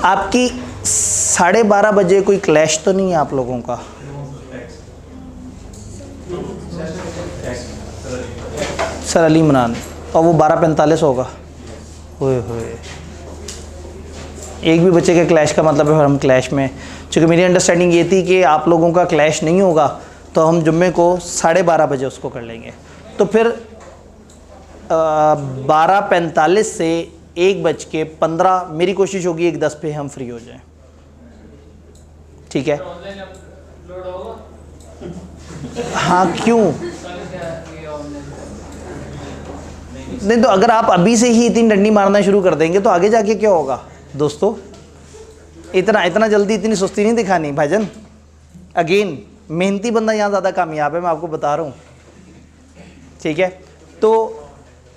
आपकी 12:30 बजे कोई क्लैश तो नहीं है आप लोगों का? सर अली इमरान, और वो 12:45 होगा। होए एक भी बच्चे के क्लैश का मतलब है हम क्लैश में। चूँकि मेरी अंडरस्टैंडिंग ये थी कि आप लोगों का क्लैश नहीं होगा तो हम जुम्मे को 12:30 बजे उसको कर लेंगे। तो फिर 12:45 से 1:15 मेरी कोशिश होगी 1:10 पे हम फ्री हो जाएं, ठीक है? हाँ, क्यों नहीं? तो अगर आप अभी से ही इतनी डंडी मारना शुरू कर देंगे तो आगे जाके क्या होगा दोस्तों? इतना जल्दी इतनी सुस्ती नहीं दिखानी भाईजान। अगेन मेहनती बंदा यहाँ ज़्यादा कामयाब है, मैं आपको बता रहा हूँ, ठीक है? तो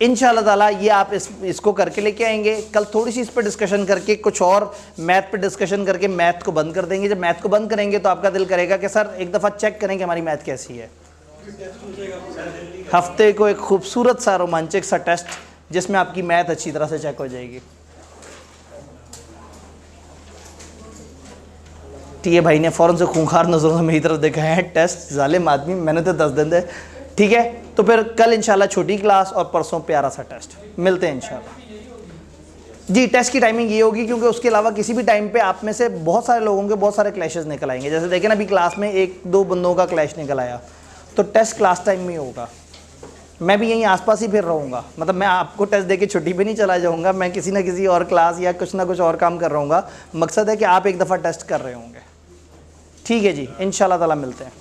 इंशाल्लाह ताला ये आप इसको करके लेके आएंगे। कल थोड़ी सी इस पर डिस्कशन करके, कुछ और मैथ पे डिस्कशन करके मैथ को बंद कर देंगे। जब मैथ को बंद करेंगे तो आपका दिल करेगा कि सर एक दफ़ा चेक करें कि हमारी मैथ कैसी है। हफ्ते को एक खूबसूरत सा रोमांचक सा टेस्ट जिसमें आपकी मैथ अच्छी तरह से चेक हो जाएगी। टीए भाई ने फ़ौरन से खूंखार नज़रों से मेरी तरफ देखा है, टेस्ट जालिम आदमी, मैंने तो 10 दिन दे, ठीक है? तो फिर कल इंशाल्लाह छोटी क्लास और परसों प्यारा सा टेस्ट, मिलते हैं इंशाल्लाह। जी, टेस्ट की टाइमिंग ये होगी क्योंकि उसके अलावा किसी भी टाइम पे आप में से बहुत सारे लोगों के बहुत सारे क्लैशेस निकल आएंगे। जैसे देखें ना, अभी क्लास में 1-2 बंदों का क्लैश निकल आया, तो टेस्ट क्लास टाइम में ही होगा। मैं भी यहीं आसपास ही फिर रहूँगा, मतलब मैं आपको टेस्ट देके छुट्टी पे नहीं चला जाऊँगा, मैं किसी ना किसी और क्लास या कुछ ना कुछ और काम कर रहा हूँगा। मकसद है कि आप एक दफ़ा टेस्ट कर रहे होंगे। ठीक है जी, इंशाल्लाह ताला मिलते हैं।